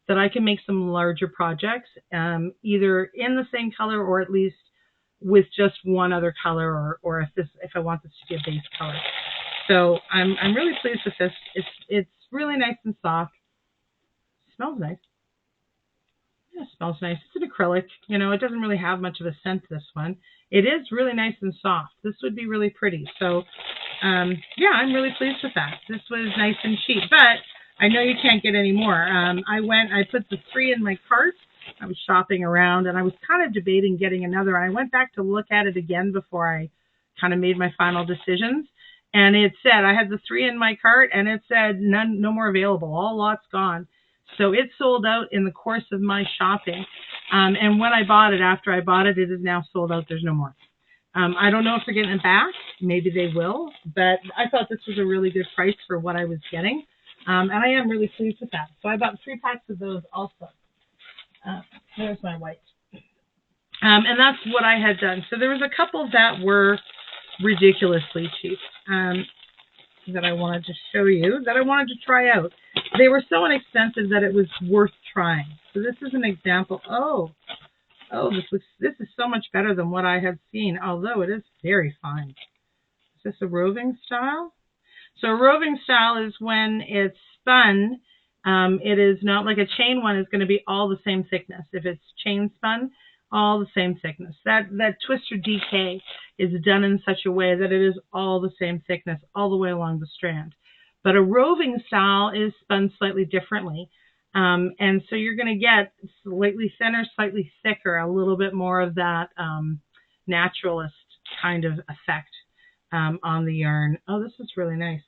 that I can make some larger projects, either in the same color or at least with just one other color, or if I want this to be a base color. So I'm really pleased with this. It's really nice and soft. It smells nice. Yeah, it smells nice. It's an acrylic. It doesn't really have much of a scent, this one. It is really nice and soft. This would be really pretty. So, yeah, I'm really pleased with that. This was nice and cheap, but I know you can't get any more. I put the 3 in my cart. I was shopping around, and I was kind of debating getting another. I went back to look at it again before I kind of made my final decisions. And it said, I had the 3 in my cart, and it said, no more available. All lots gone. So it sold out in the course of my shopping. And when I bought it, after I bought it, it is now sold out. There's no more. I don't know if they're getting it back. Maybe they will. But I thought this was a really good price for what I was getting. And I am really pleased with that. So I bought 3 packs of those also. There's my white. And that's what I had done. So there was a couple that were ridiculously cheap that I wanted to show you, that I wanted to try out. They were so inexpensive that it was worth trying. So this is an example. Oh, this is so much better than what I had seen, although it is very fine. Is this a roving style? So a roving style is when it's spun. It is not like a chain one is going to be all the same thickness. If it's chain spun, all the same thickness. That twister DK is done in such a way that it is all the same thickness all the way along the strand. But a roving style is spun slightly differently. And so you're going to get slightly thinner, slightly thicker, a little bit more of that naturalist kind of effect on the yarn. Oh, this is really nice.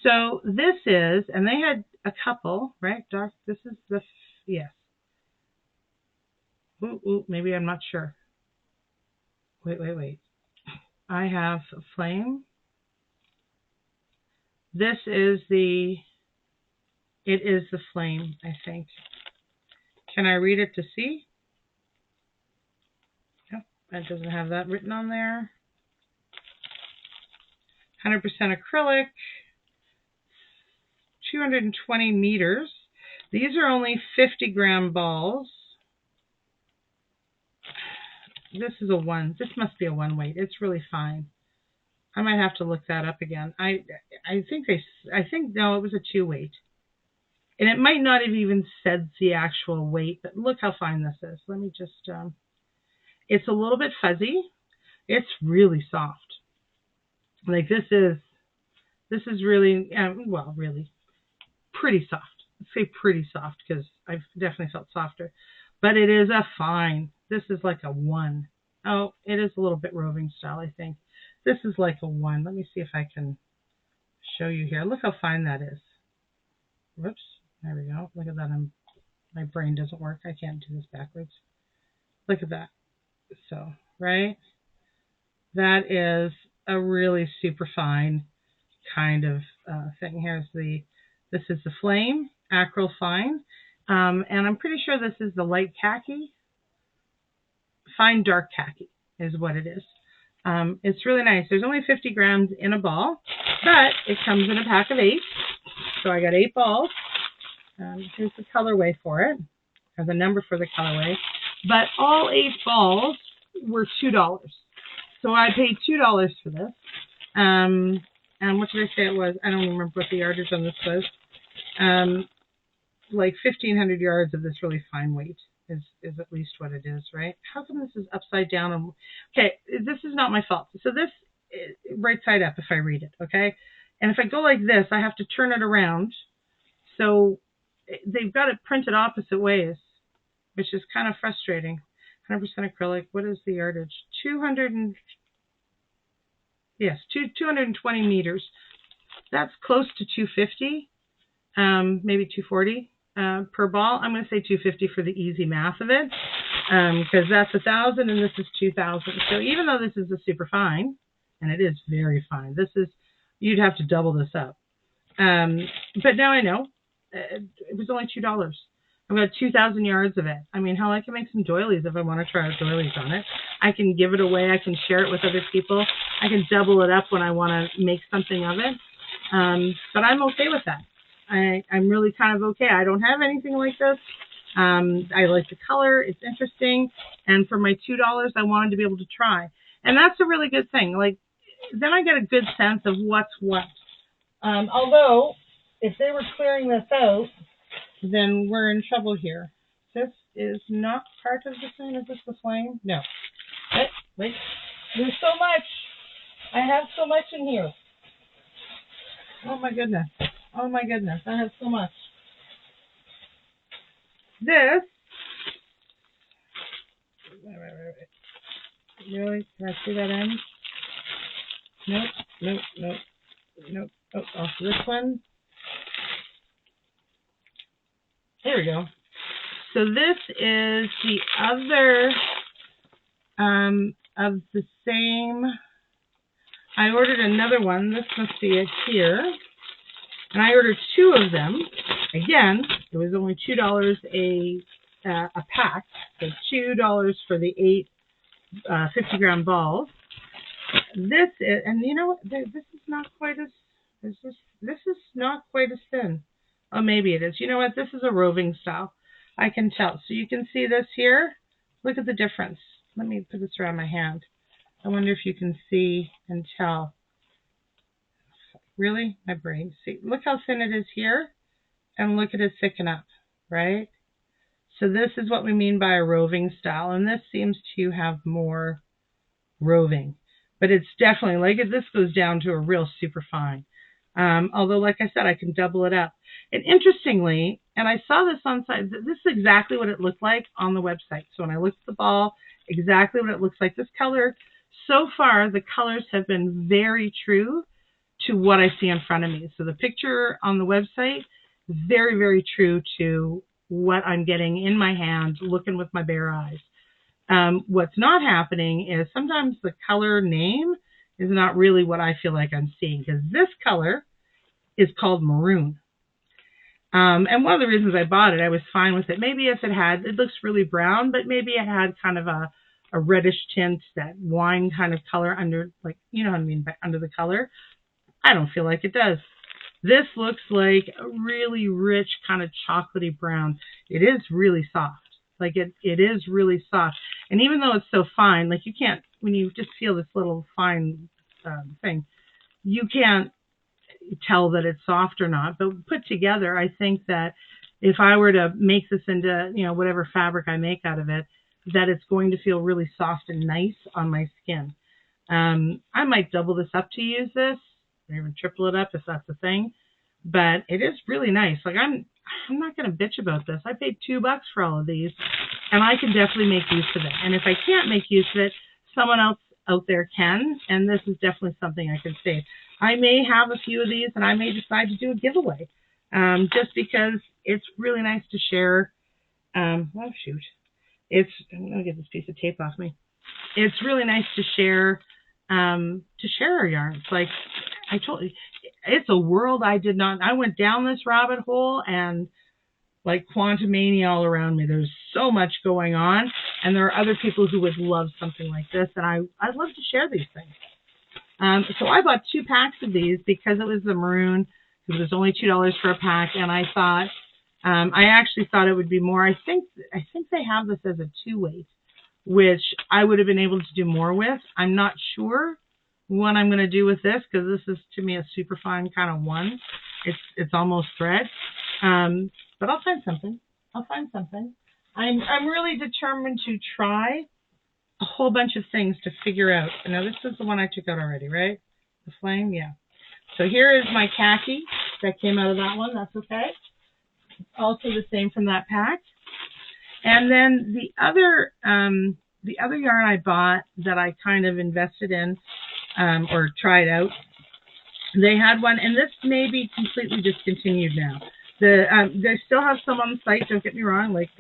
So this is, and they had a couple, right, Doc? This is the, yes. Ooh, maybe I'm not sure. Wait. I have a flame. This is it is the flame, I think. Can I read it to see? Nope, that doesn't have that written on there. 100% acrylic, 220 meters. These are only 50-gram balls. This is a 1. This must be a 1 weight. It's really fine. I might have to look that up again. I think no, it was a 2 weight. And it might not have even said the actual weight, but look how fine this is. Let me just, it's a little bit fuzzy. It's really soft. Like this is really, well, really pretty soft. Let's say pretty soft because I've definitely felt softer. But it is a fine. This is like a 1. Oh, it is a little bit roving style, I think. This is like a 1. Let me see if I can show you here. Look how fine that is. Whoops. There we go. Look at that. My brain doesn't work. I can't do this backwards. Look at that. So, right? That is a really super fine kind of thing. This is the Flame Acryl Fine. And I'm pretty sure this is the light khaki. Fine dark khaki is what it is. It's really nice. There's only 50 grams in a ball, but it comes in a pack of 8. So I got 8 balls. Here's the colorway for it, or the number for the colorway. But all 8 balls were $2. So I paid $2 for this. And what did I say it was? I don't remember what the yardage on this was. Like 1,500 yards of this really fine weight is at least what it is, right? How come this is upside down? Okay, this is not my fault. So this is right side up if I read it, okay? And if I go like this, I have to turn it around. So they've got it printed opposite ways, which is kind of frustrating. 100% acrylic. What is the yardage? 220 meters. That's close to 250, maybe 240 per ball. I'm going to say 250 for the easy math of it, because that's 1,000 and this is 2,000. So even though this is a super fine, and it is very fine, you'd have to double this up. But now I know. It was only $2. I've got 2,000 yards of it. I mean, hell, I can make some doilies if I want to try out doilies on it. I can give it away. I can share it with other people. I can double it up when I want to make something of it. But I'm okay with that. I'm really kind of okay. I don't have anything like this. I like the color. It's interesting. And for my $2, I wanted to be able to try. And that's a really good thing. Like, then I get a good sense of what's what. Although, if they were clearing this out, then we're in trouble here. This is not part of the thing. Is this the Flame? No. Wait. There's so much. I have so much in here. Oh my goodness. Oh my goodness. I have so much. This. Really? Can I see that end? Nope. Oh, off this one. There we go. So this is the other of the same. I ordered another one. This must be it here. And I ordered 2 of them. Again, it was only $2 a pack. So $2 for the 8 50-gram balls. This is, and you know what? This is not quite as not quite as thin. Oh, maybe it is. You know what? This is a roving style. I can tell. So you can see this here. Look at the difference. Let me put this around my hand. I wonder if you can see and tell. Really? My brain. See, look how thin it is here. And look at it thicken up, right? So this is what we mean by a roving style. And this seems to have more roving. But it's definitely, like, this goes down to a real super fine. Although, like I said, I can double it up. And interestingly, and I saw this on site, this is exactly what it looked like on the website. So when I looked at the ball, exactly what it looks like. This color, so far, the colors have been very true to what I see in front of me. So the picture on the website, very, very true to what I'm getting in my hand, looking with my bare eyes. What's not happening is sometimes the color name is not really what I feel like I'm seeing, because this color is called maroon. And one of the reasons I bought it, I was fine with it. Maybe if it looks really brown, but maybe it had kind of a reddish tint, that wine kind of color under, like, you know what I mean, by under the color. I don't feel like it does. This looks like a really rich kind of chocolatey brown. It is really soft. Like it is really soft. And even though it's so fine, like you can't, when you just feel this little fine thing, you can't tell that it's soft or not. But put together, I think that if I were to make this into, whatever fabric I make out of it, that it's going to feel really soft and nice on my skin. I might double this up to use this, or even triple it up if that's a thing. But it is really nice. Like I'm not going to bitch about this. I paid $2 for all of these, and I can definitely make use of it. And if I can't make use of it, someone else out there can, and this is definitely something I can save. I may have a few of these, and I may decide to do a giveaway, just because it's really nice to share. Oh shoot! I'm gonna get this piece of tape off me. It's really nice to share our yarns. Like I told you, it's a world I went down this rabbit hole and like quantumania all around me. There's so much going on, and there are other people who would love something like this, and I'd love to share these things. So I bought 2 packs of these because it was the maroon. It was only $2 for a pack, and I thought, I actually thought it would be more. I think they have this as a 2-weight, which I would have been able to do more with. I'm not sure what I'm going to do with this because this is, to me, a super fine kind of one. It's almost thread. But I'll find something. I'm really determined to try a whole bunch of things to figure out. Now, this is the one I took out already, right? The flame, yeah. So here is my khaki that came out of that one. That's okay. Also the same from that pack. And then the other yarn I bought that I kind of invested in or tried out, they had one, and this may be completely discontinued now. They still have some on the site. Don't get me wrong. Like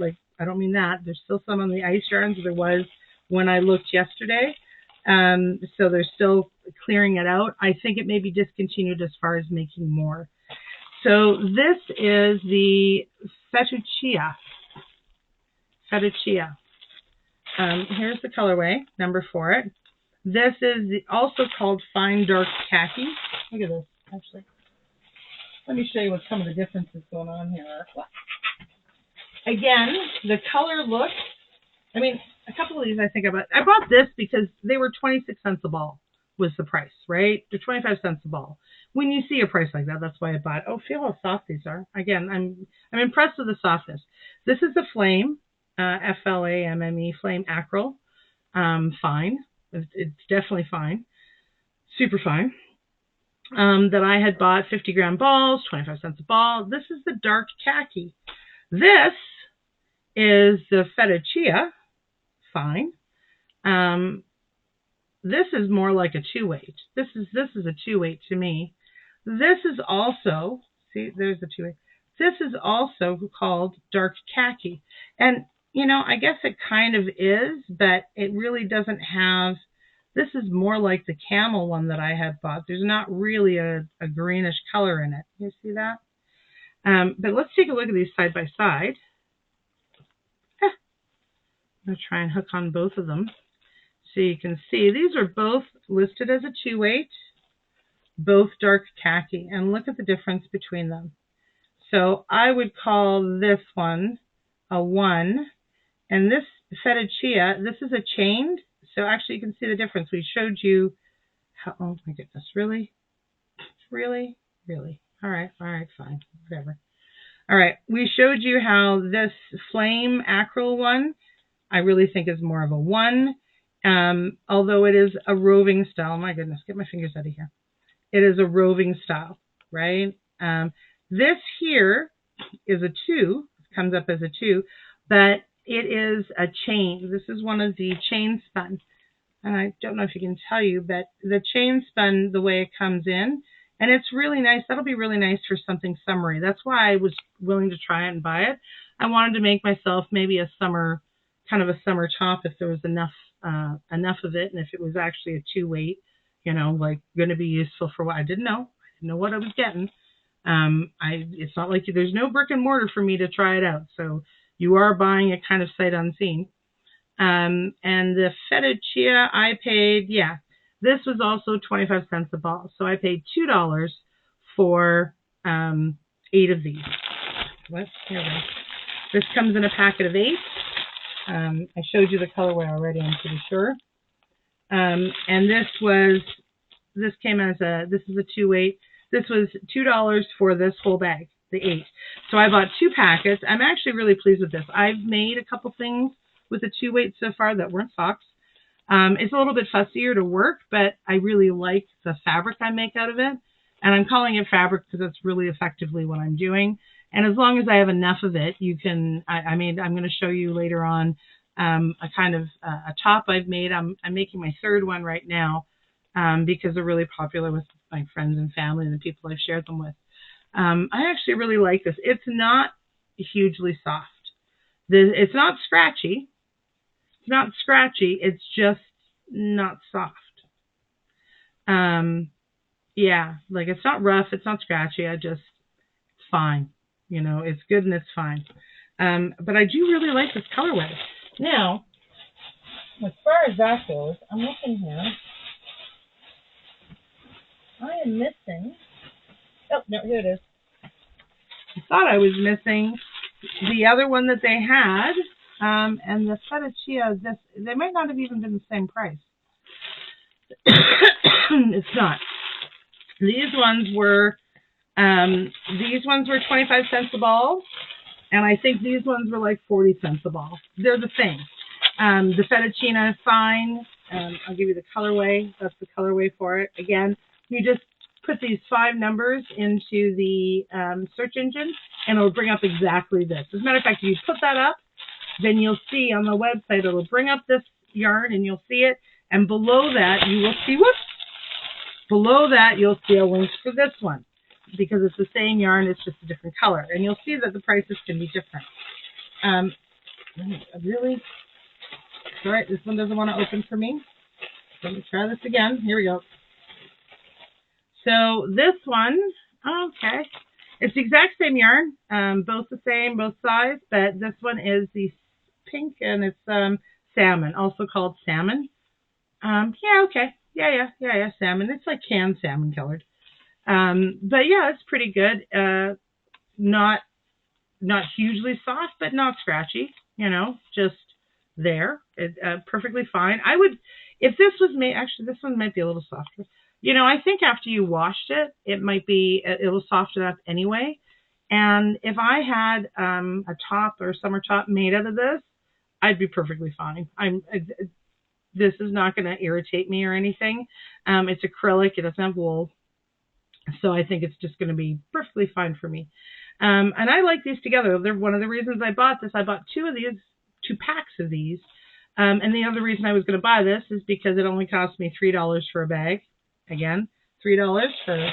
I don't mean that. There's still some on the ice yarns. There was when I looked yesterday. So they're still clearing it out. I think it may be discontinued as far as making more. So this is the Fettuccine. Here's the colorway number for it. This is also called Fine Dark Khaki. Look at this, actually. Let me show you what some of the differences going on here are. Again, the color look. I mean, a couple of these I bought this because they were 26 cents a ball was the price, right? They're 25 cents a ball. When you see a price like that, that's why I bought. Oh, feel how soft these are. Again, I'm impressed with the softness. This is the Flame, F-L-A-M-M-E, Flame Acryl. Fine. It's definitely fine. Super fine. That I had bought 50-gram balls, 25 cents a ball. This is the dark khaki. This is the Fettuccine. Fine. This is more like a 2-weight. This is a 2-weight to me. This is also, see, there's the 2-weight. This is also called dark khaki. And, I guess it kind of is, but it really doesn't have, this is more like the camel one that I had bought. There's not really a greenish color in it. You see that? But let's take a look at these side by side. I'm going to try and hook on both of them. So you can see these are both listed as a 2-weight, both dark khaki. And look at the difference between them. So I would call this one a 1. And this Fettuccine, this is a chained. So actually you can see the difference. We showed you how, oh my goodness, really? Really? All right, fine, whatever. All right, we showed you how this Flame Acryl one, I really think is more of a 1. Although it is a roving style. My goodness, get my fingers out of here. It is a roving style, right? This here is a 2. It comes up as a 2, but it is a chain. This is one of the chain spun. And I don't know if you can tell you, but the chain spun, the way it comes in, and it's really nice. That'll be really nice for something summery. That's why I was willing to try it and buy it. I wanted to make myself maybe a summer, kind of a summer top if there was enough of it, and if it was actually a 2-weight, like going to be useful for what I didn't know. I didn't know what I was getting. It's not like there's no brick and mortar for me to try it out. So you are buying it kind of sight unseen. And the Fettuccine I paid, this was also 25 cents a ball. So I paid $2 for 8 of these. What? Here we go. This comes in a packet of 8. I showed you the colorway already, I'm pretty sure. And this came as this is a 2-weight. This was $2 for this whole bag, the 8. So I bought 2 packets. I'm actually really pleased with this. I've made a couple things with a 2-weight so far that weren't socks. It's a little bit fussier to work, but I really like the fabric I make out of it. And I'm calling it fabric because that's really effectively what I'm doing. And as long as I have enough of it, you can, I'm going to show you later on a kind of a top I've made. I'm making my 3rd one right now because they're really popular with my friends and family and the people I've shared them with. I actually really like this. It's not hugely soft. It's not scratchy. It's not scratchy. It's just not soft. Yeah, like it's not rough. It's not scratchy. It's fine. You know, it's good and it's fine. But I do really like this colorway. Now, as far as that goes, I'm looking here. I am missing. Oh, no, here it is. I thought I was missing the other one that they had. And the fettuccine, they might not have even been the same price. It's not. These ones were 25 cents a ball, and I think these ones were like 40 cents a ball. They're the same. The fettuccine is fine. I'll give you the colorway. That's the colorway for it. Again, you just put these 5 numbers into the search engine, and it'll bring up exactly this. As a matter of fact, if you put that up, then you'll see on the website, it'll bring up this yarn, and you'll see it. And below that, you will see, below that, you'll see a link for this one. Because it's the same yarn, it's just a different color. And you'll see that the prices can be different. Really? Sorry, this one doesn't want to open for me. Let me try this again. Here we go. So this one, okay. It's the exact same yarn, both the same, both size, but this one is the pink and it's salmon, also called salmon. Yeah, okay. Yeah, salmon. It's like canned salmon colored. But yeah, it's pretty good. Not hugely soft, but not scratchy, you know, just there. Perfectly fine. I would, if this was made, actually this one might be a little softer. You know, I think after you washed it, it'll soften up anyway. And if I had a top or summer top made out of this, I'd be perfectly fine. This is not going to irritate me or anything. It's acrylic. It doesn't have wool. So I think it's just going to be perfectly fine for me. And I like these together. They're one of the reasons I bought this. I bought 2 of these, 2 packs of these. And the other reason I was going to buy this is because it only cost me $3 for a bag. Again, $3 for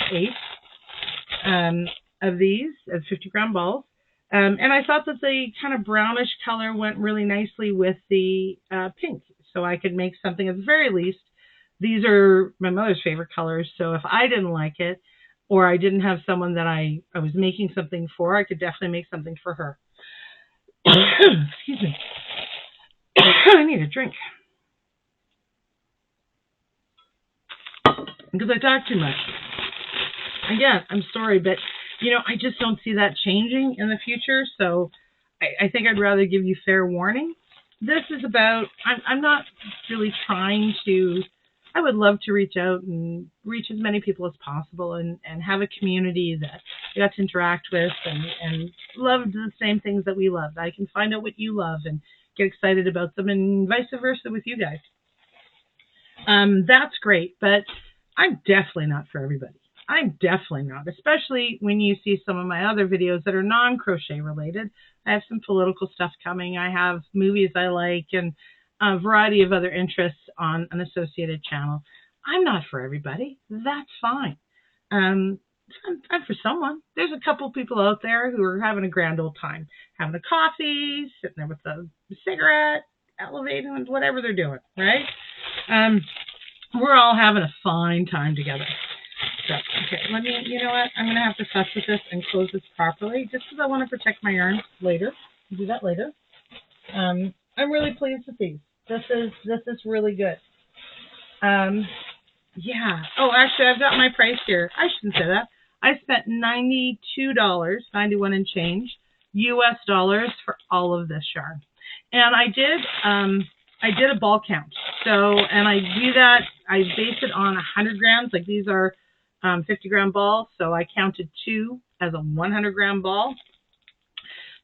8 of these as 50-gram balls. And I thought that the kind of brownish color went really nicely with the pink. So I could make something at the very least. These are my mother's favorite colors. So if I didn't like it, or I didn't have someone that I was making something for, I could definitely make something for her. Excuse me. I need a drink. Because I talk too much. Again, I'm sorry, but, you know, I just don't see that changing in the future. So I think I'd rather give you fair warning. This is about, I'm not really trying to, I would love to reach out and reach as many people as possible and have a community that you got to interact with and love the same things that we love. I can find out what you love and get excited about them and vice versa with you guys. That's great, but I'm definitely not for everybody. I'm definitely not, especially when you see some of my other videos that are non-crochet related. I have some political stuff coming. I have movies I like and a variety of other interests on an associated channel. I'm not for everybody. That's fine. I'm for someone. There's a couple people out there who are having a grand old time, having a coffee, sitting there with a cigarette, elevating, whatever they're doing, right? We're all having a fine time together. So, okay, you know what? I'm going to have to fuss with this and close this properly just because I want to protect my yarn later. I'll do that later. I'm really pleased with these. This is really good. Yeah. Oh, actually, I've got my price here. I shouldn't say that. I spent $92.91 and change US dollars for all of this yarn. And I did a ball count. So, and I do that, I base it on 100 grams. Like these are 50-gram balls. So I counted 2 as a 100-gram ball.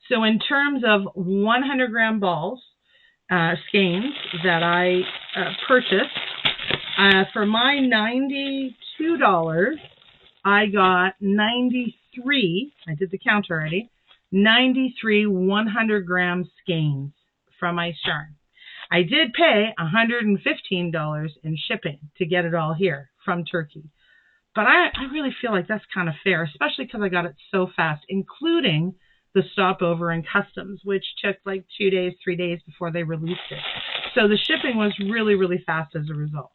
So in terms of 100-gram balls, skeins that I purchased, for my $92, I got 93, I did the count already, 93 100-gram skeins from Ice Yarn. I did pay $115 in shipping to get it all here from Turkey. But I really feel like that's kind of fair, especially because I got it so fast, including the stopover in customs, which took like 2 days, 3 days before they released it. So the shipping was really, really fast as a result.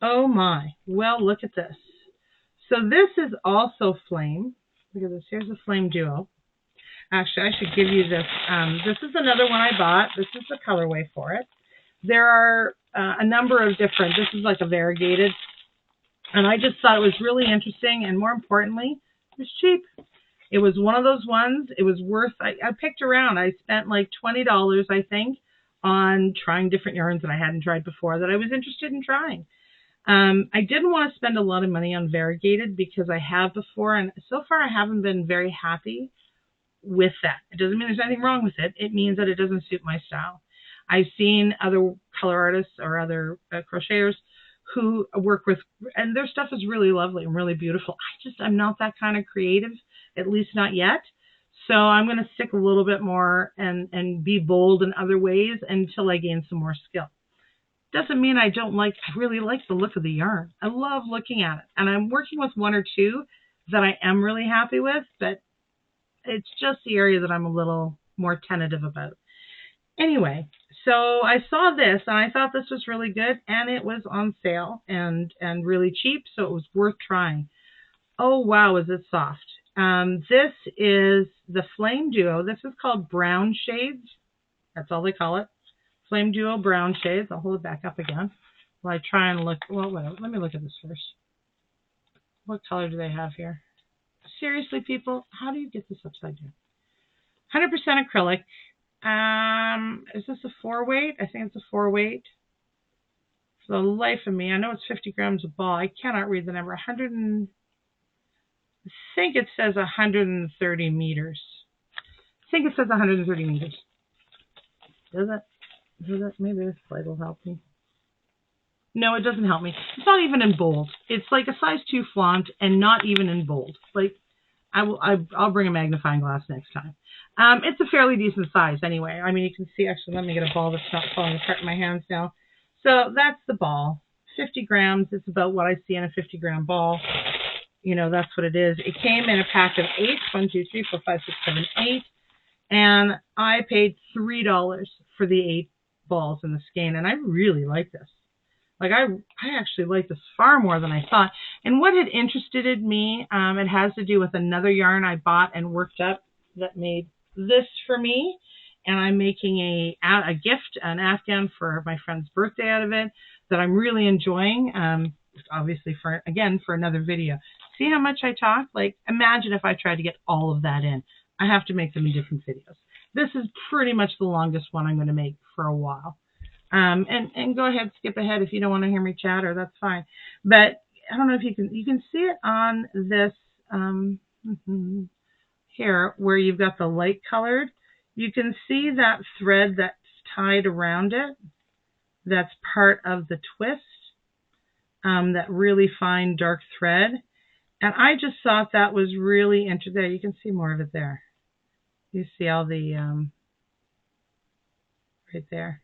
Oh my, well, look at this. So this is also flame. Look at this, here's a flame duo. Actually, I should give you this. This is another one I bought. This is the colorway for it. There are a number of different, this is like a variegated. And I just thought it was really interesting, and more importantly, it was cheap. It was one of those ones, it was worth, I picked around. I spent like $20, I think, on trying different yarns that I hadn't tried before that I was interested in trying. I didn't want to spend a lot of money on variegated because I have before, and so far I haven't been very happy with that. It doesn't mean there's anything wrong with it. It means that it doesn't suit my style. I've seen other color artists or other crocheters who work with, and their stuff is really lovely and really beautiful. I'm not that kind of creative, at least not yet. So I'm going to stick a little bit more and be bold in other ways until I gain some more skill. Doesn't mean I really like the look of the yarn. I love looking at it. And I'm working with one or two that I am really happy with, but it's just the area that I'm a little more tentative about. Anyway, so I saw this and I thought this was really good, and it was on sale and really cheap, so it was worth trying. Oh wow, is it soft. This is the Flame Duo. This is called Brown Shades. That's all they call it. Flame Duo Brown Shades. I'll hold it back up again while I try and look. Well, let me look at this first. What color do they have here? Seriously, people, how do you get this upside down? 100% acrylic. Is this a 4-weight? I think it's a 4-weight. For the life of me, I know it's 50 grams a ball. I cannot read the number. I think it says 130 meters. I think it says 130 meters. Does it? Maybe this slide will help me. No, it doesn't help me. It's not even in bold. It's like a size 2 flaunt and not even in bold. Like, I'll bring a magnifying glass next time. It's a fairly decent size anyway. I mean, you can see, actually, let me get a ball that's not falling apart in my hands now. So that's the ball. 50 grams. It's about what I see in a 50-gram ball. You know, that's what it is. It came in a pack of 8. 1, 2, 3, 4, 5, 6, 7, 8. And I paid $3 for the 8 balls in the skein. And I really like this. Like, I actually like this far more than I thought. And what had interested me, it has to do with another yarn I bought and worked up that made this for me. And I'm making a gift, an Afghan for my friend's birthday out of it that I'm really enjoying. Obviously, for another video. See how much I talk? Like, imagine if I tried to get all of that in. I have to make them in different videos. This is pretty much the longest one I'm going to make for a while. And go ahead, skip ahead if you don't want to hear me chatter, that's fine. But I don't know if you can see it on this here where you've got the light colored. You can see that thread that's tied around it. That's part of the twist, that really fine dark thread. And I just thought that was really interesting. There, you can see more of it there. You see all the, right there,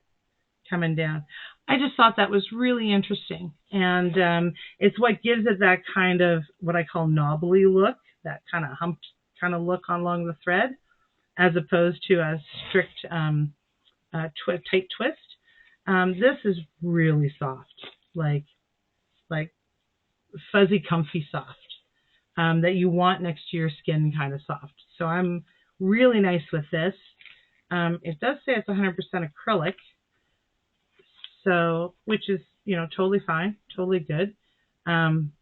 coming down. I just thought that was really interesting. And it's what gives it that kind of what I call knobbly look, that kind of humped kind of look along the thread, as opposed to a strict tight twist. This is really soft, like fuzzy, comfy soft, that you want next to your skin, kind of soft. So I'm really nice with this. It does say it's 100% acrylic. So, which is, you know, totally fine, totally good.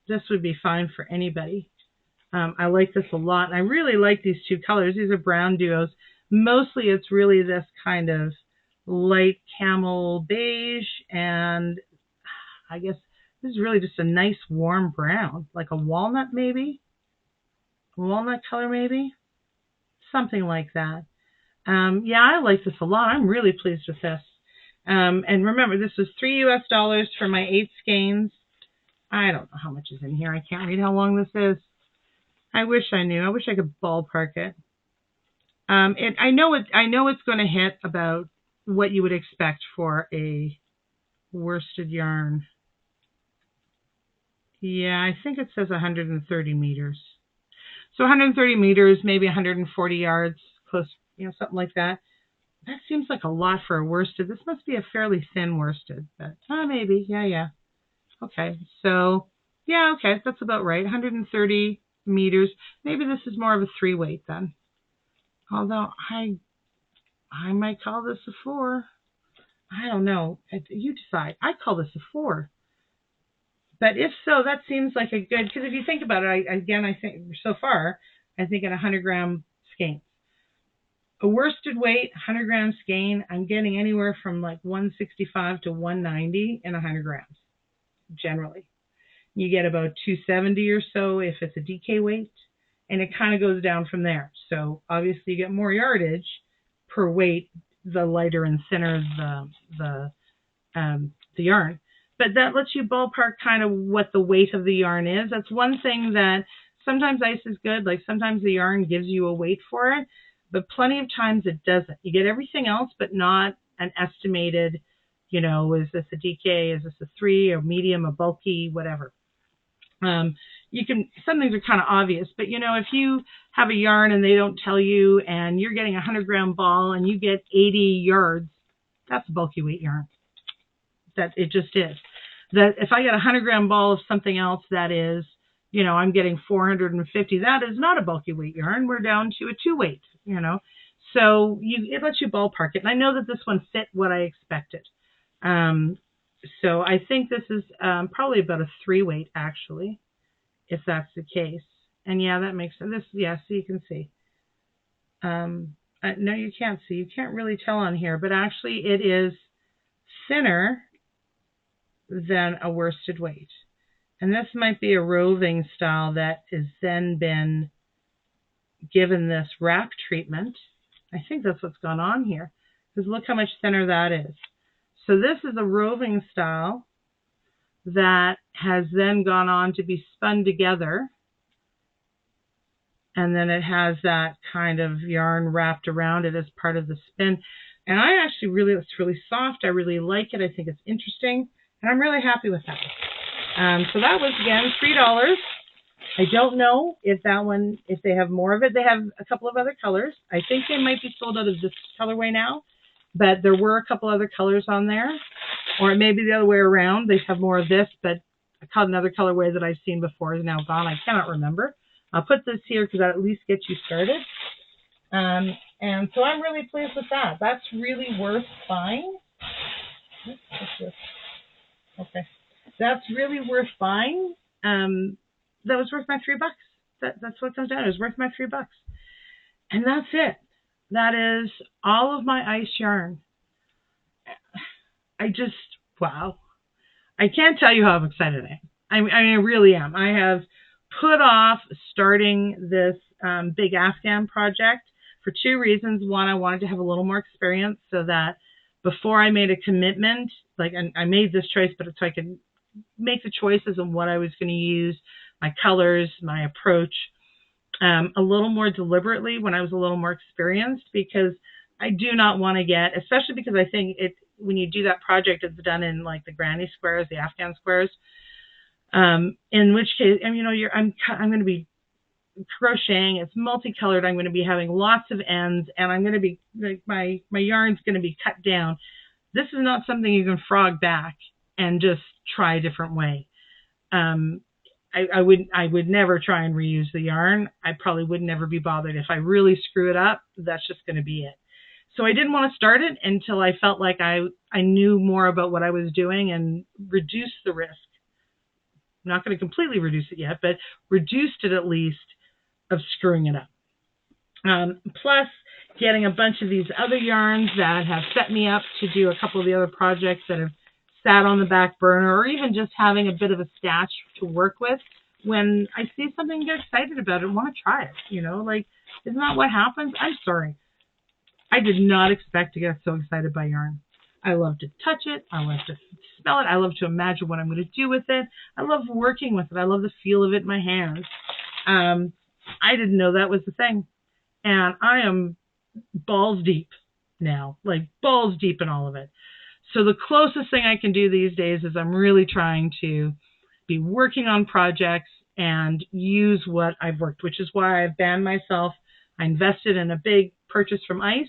This would be fine for anybody. I like this a lot. And I really like these two colors. These are brown duos. Mostly it's really this kind of light camel beige, and I guess this is really just a nice warm brown, like a walnut maybe, a walnut color maybe, something like that. Yeah, I like this a lot. I'm really pleased with this. And remember, this was $3 for my 8 skeins. I don't know how much is in here. I can't read how long this is. I wish I knew. I wish I could ballpark it. I know it's going to hit about what you would expect for a worsted yarn. Yeah, I think it says 130 meters. So 130 meters, maybe 140 yards, close, something like that. That seems like a lot for a worsted. This must be a fairly thin worsted, but maybe. Yeah. Okay, so yeah, okay, that's about right. 130 meters. Maybe this is more of a 3 weight then. Although I might call this a 4. I don't know. You decide. I call this a 4. But if so, that seems like a good, because if you think about it, I think so far, I think in 100-gram skein. A worsted weight, 100-gram skein, I'm getting anywhere from like 165 to 190 in 100 grams, generally. You get about 270 or so if it's a DK weight, and it kind of goes down from there. So obviously you get more yardage per weight, the lighter and thinner the yarn. But that lets you ballpark kind of what the weight of the yarn is. That's one thing that sometimes ice is good. Like sometimes the yarn gives you a weight for it, but plenty of times it doesn't. You get everything else, but not an estimated, is this a DK? Is this a 3 or medium, a bulky, whatever. Some things are kind of obvious, but if you have a yarn and they don't tell you and you're getting a 100-gram ball and you get 80 yards, that's a bulky weight yarn. That it just is. That if I get a 100-gram ball of something else that is, I'm getting 450, that is not a bulky weight yarn. We're down to a 2 weight, So it lets you ballpark it. And I know that this one fit what I expected. So I think this is probably about a 3 weight actually, if that's the case. And yeah, that makes sense. So you can see. No, you can't see. You can't really tell on here, but actually it is thinner than a worsted weight. And this might be a roving style that has then been given this wrap treatment. I think that's what's gone on here, because look how much thinner that is. So this is a roving style that has then gone on to be spun together, and then it has that kind of yarn wrapped around it as part of the spin. And I actually it's really soft. I really like it. I think it's interesting, and I'm really happy with that. So that was, again, $3. I don't know if they have more of it. They have a couple of other colors. I think they might be sold out of this colorway now, but there were a couple other colors on there. Or it may be the other way around. They have more of this, but another colorway that I've seen before is now gone. I cannot remember. I'll put this here because that at least gets you started. And so I'm really pleased with that. That's really worth buying. Okay. That's really worth buying. That was worth my $3. That's what comes down. It was worth my $3. And that's it. That is all of my ice yarn. Wow. I can't tell you how excited I am. I really am. I have put off starting this big Afghan project for 2 reasons. One, I wanted to have a little more experience so that before I made a commitment, and I made this choice, but so I could make the choices on what I was going to use, my colors, my approach, a little more deliberately when I was a little more experienced, because I do not want to get, especially because I think when you do that project, it's done in like the granny squares, the Afghan squares, in which case, I'm going to be crocheting. It's multicolored. I'm going to be having lots of ends, and I'm going to be my yarn's going to be cut down. This is not something you can frog back and just try a different way. I would never try and reuse the yarn. I probably would never be bothered. If I really screw it up, that's just going to be it. So I didn't want to start it until I felt like I knew more about what I was doing and reduce the risk. I'm not going to completely reduce it yet, but reduced it at least of screwing it up. Plus, getting a bunch of these other yarns that have set me up to do a couple of the other projects that have sat on the back burner, or even just having a bit of a stash to work with when I see something, get excited about it and want to try it. You know, like, isn't that what happens? I'm sorry. I did not expect to get so excited by yarn. I love to touch it. I love to smell it. I love to imagine what I'm going to do with it. I love working with it. I love the feel of it in my hands. I didn't know that was the thing. And I am balls deep now, like balls deep in all of it. So the closest thing I can do these days is I'm really trying to be working on projects and use what I've worked, which is why I've banned myself. I invested in a big purchase from ICE,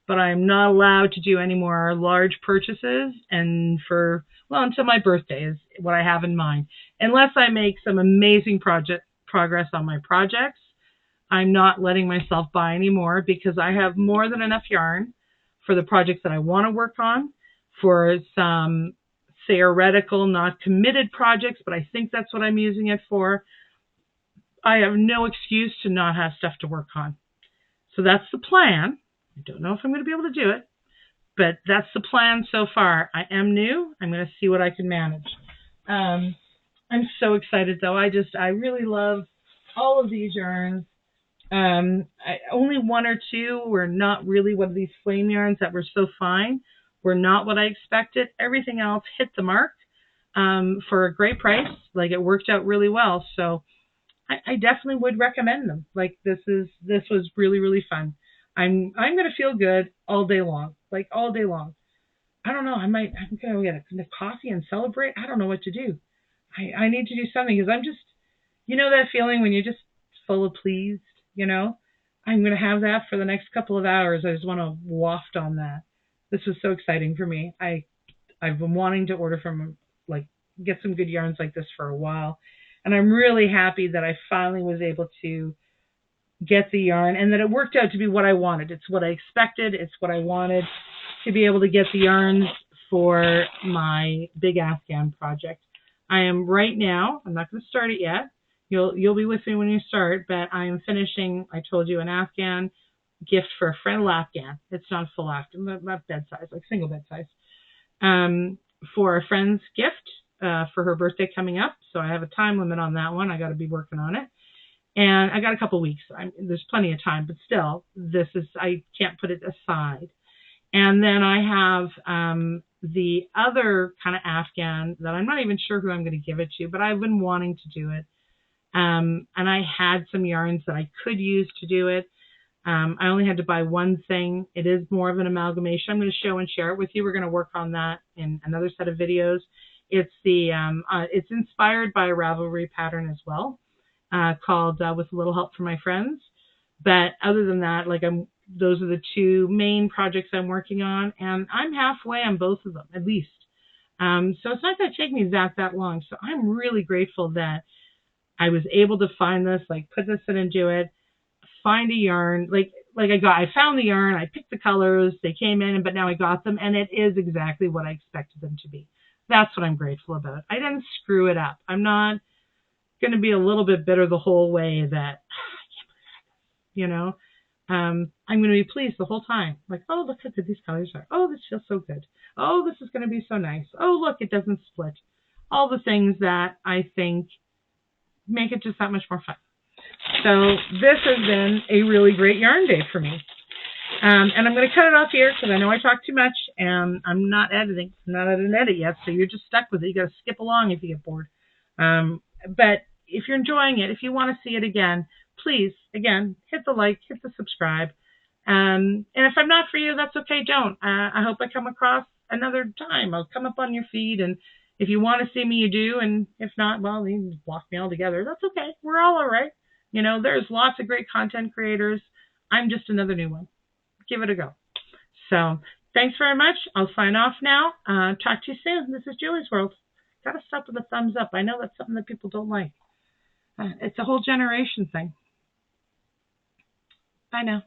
but I'm not allowed to do any more large purchases, and until my birthday is what I have in mind. Unless I make some amazing progress on my projects, I'm not letting myself buy anymore, because I have more than enough yarn for the projects that I want to work on, for some theoretical, not committed projects, but I think that's what I'm using it for. I have no excuse to not have stuff to work on. So that's the plan. I don't know if I'm going to be able to do it, but that's the plan so far. I am new. I'm going to see what I can manage. I'm so excited, though. I really love all of these yarns. Only one or two were not really one of these flame yarns that were so fine, were not what I expected. Everything else hit the mark for a great price. Like, it worked out really well. So I definitely would recommend them. Like, this was really, really fun. I'm going to feel good all day long, like all day long. I don't know. I'm going to get a coffee and celebrate. I don't know what to do. I need to do something, because I'm just, you know, that feeling when you're just full of pleased, you know. I'm going to have that for the next couple of hours. I just want to waft on that. This was so exciting for me. I've been wanting to order from, like, get some good yarns like this for a while. And I'm really happy that I finally was able to get the yarn, and that it worked out to be what I wanted. It's what I expected. It's what I wanted, to be able to get the yarns for my big Afghan project. I am right now, I'm not going to start it yet. You'll be with me when you start, but I am finishing, I told you, an Afghan gift for a friend Afghan. It's not full Afghan, not bed size, like single bed size. For a friend's gift for her birthday coming up. So I have a time limit on that one. I got to be working on it. And I got a couple weeks. There's plenty of time, but still, I can't put it aside. And then I have the other kind of Afghan that I'm not even sure who I'm going to give it to, but I've been wanting to do it. And I had some yarns that I could use to do it. I only had to buy one thing. It is more of an amalgamation. I'm going to show and share it with you. We're going to work on that in another set of videos. It's it's inspired by a Ravelry pattern as well, called With a Little Help from My Friends. But other than that, those are the two main projects I'm working on, and I'm halfway on both of them, at least. So it's not going to take me that long. So I'm really grateful that I was able to find this, put this in and do it, find a yarn, I found the yarn, I picked the colors, they came in, but now I got them, and it is exactly what I expected them to be. That's what I'm grateful about. I didn't screw it up. I'm not going to be a little bit bitter the whole way that, I can't believe that, you know. I'm going to be pleased the whole time. Oh, look how good these colors are. Oh, this feels so good. Oh, this is going to be so nice. Oh, look, it doesn't split. All the things that I think make it just that much more fun. So this has been a really great yarn day for me. And I'm going to cut it off here because I know I talk too much, and I'm not editing. I'm not at an edit yet, so you're just stuck with it. You got to skip along if you get bored. But if you're enjoying it, if you want to see it again, please, again, hit the like, hit the subscribe. And if I'm not for you, that's okay. Don't. I hope I come across another time. I'll come up on your feed, and if you want to see me, you do. And if not, well, you can block me altogether. That's okay. We're all right. You know, there's lots of great content creators. I'm just another new one. Give it a go. So thanks very much. I'll sign off now. Talk to you soon. This is Julie's World. Got to stop with a thumbs up. I know that's something that people don't like. It's a whole generation thing. Bye now.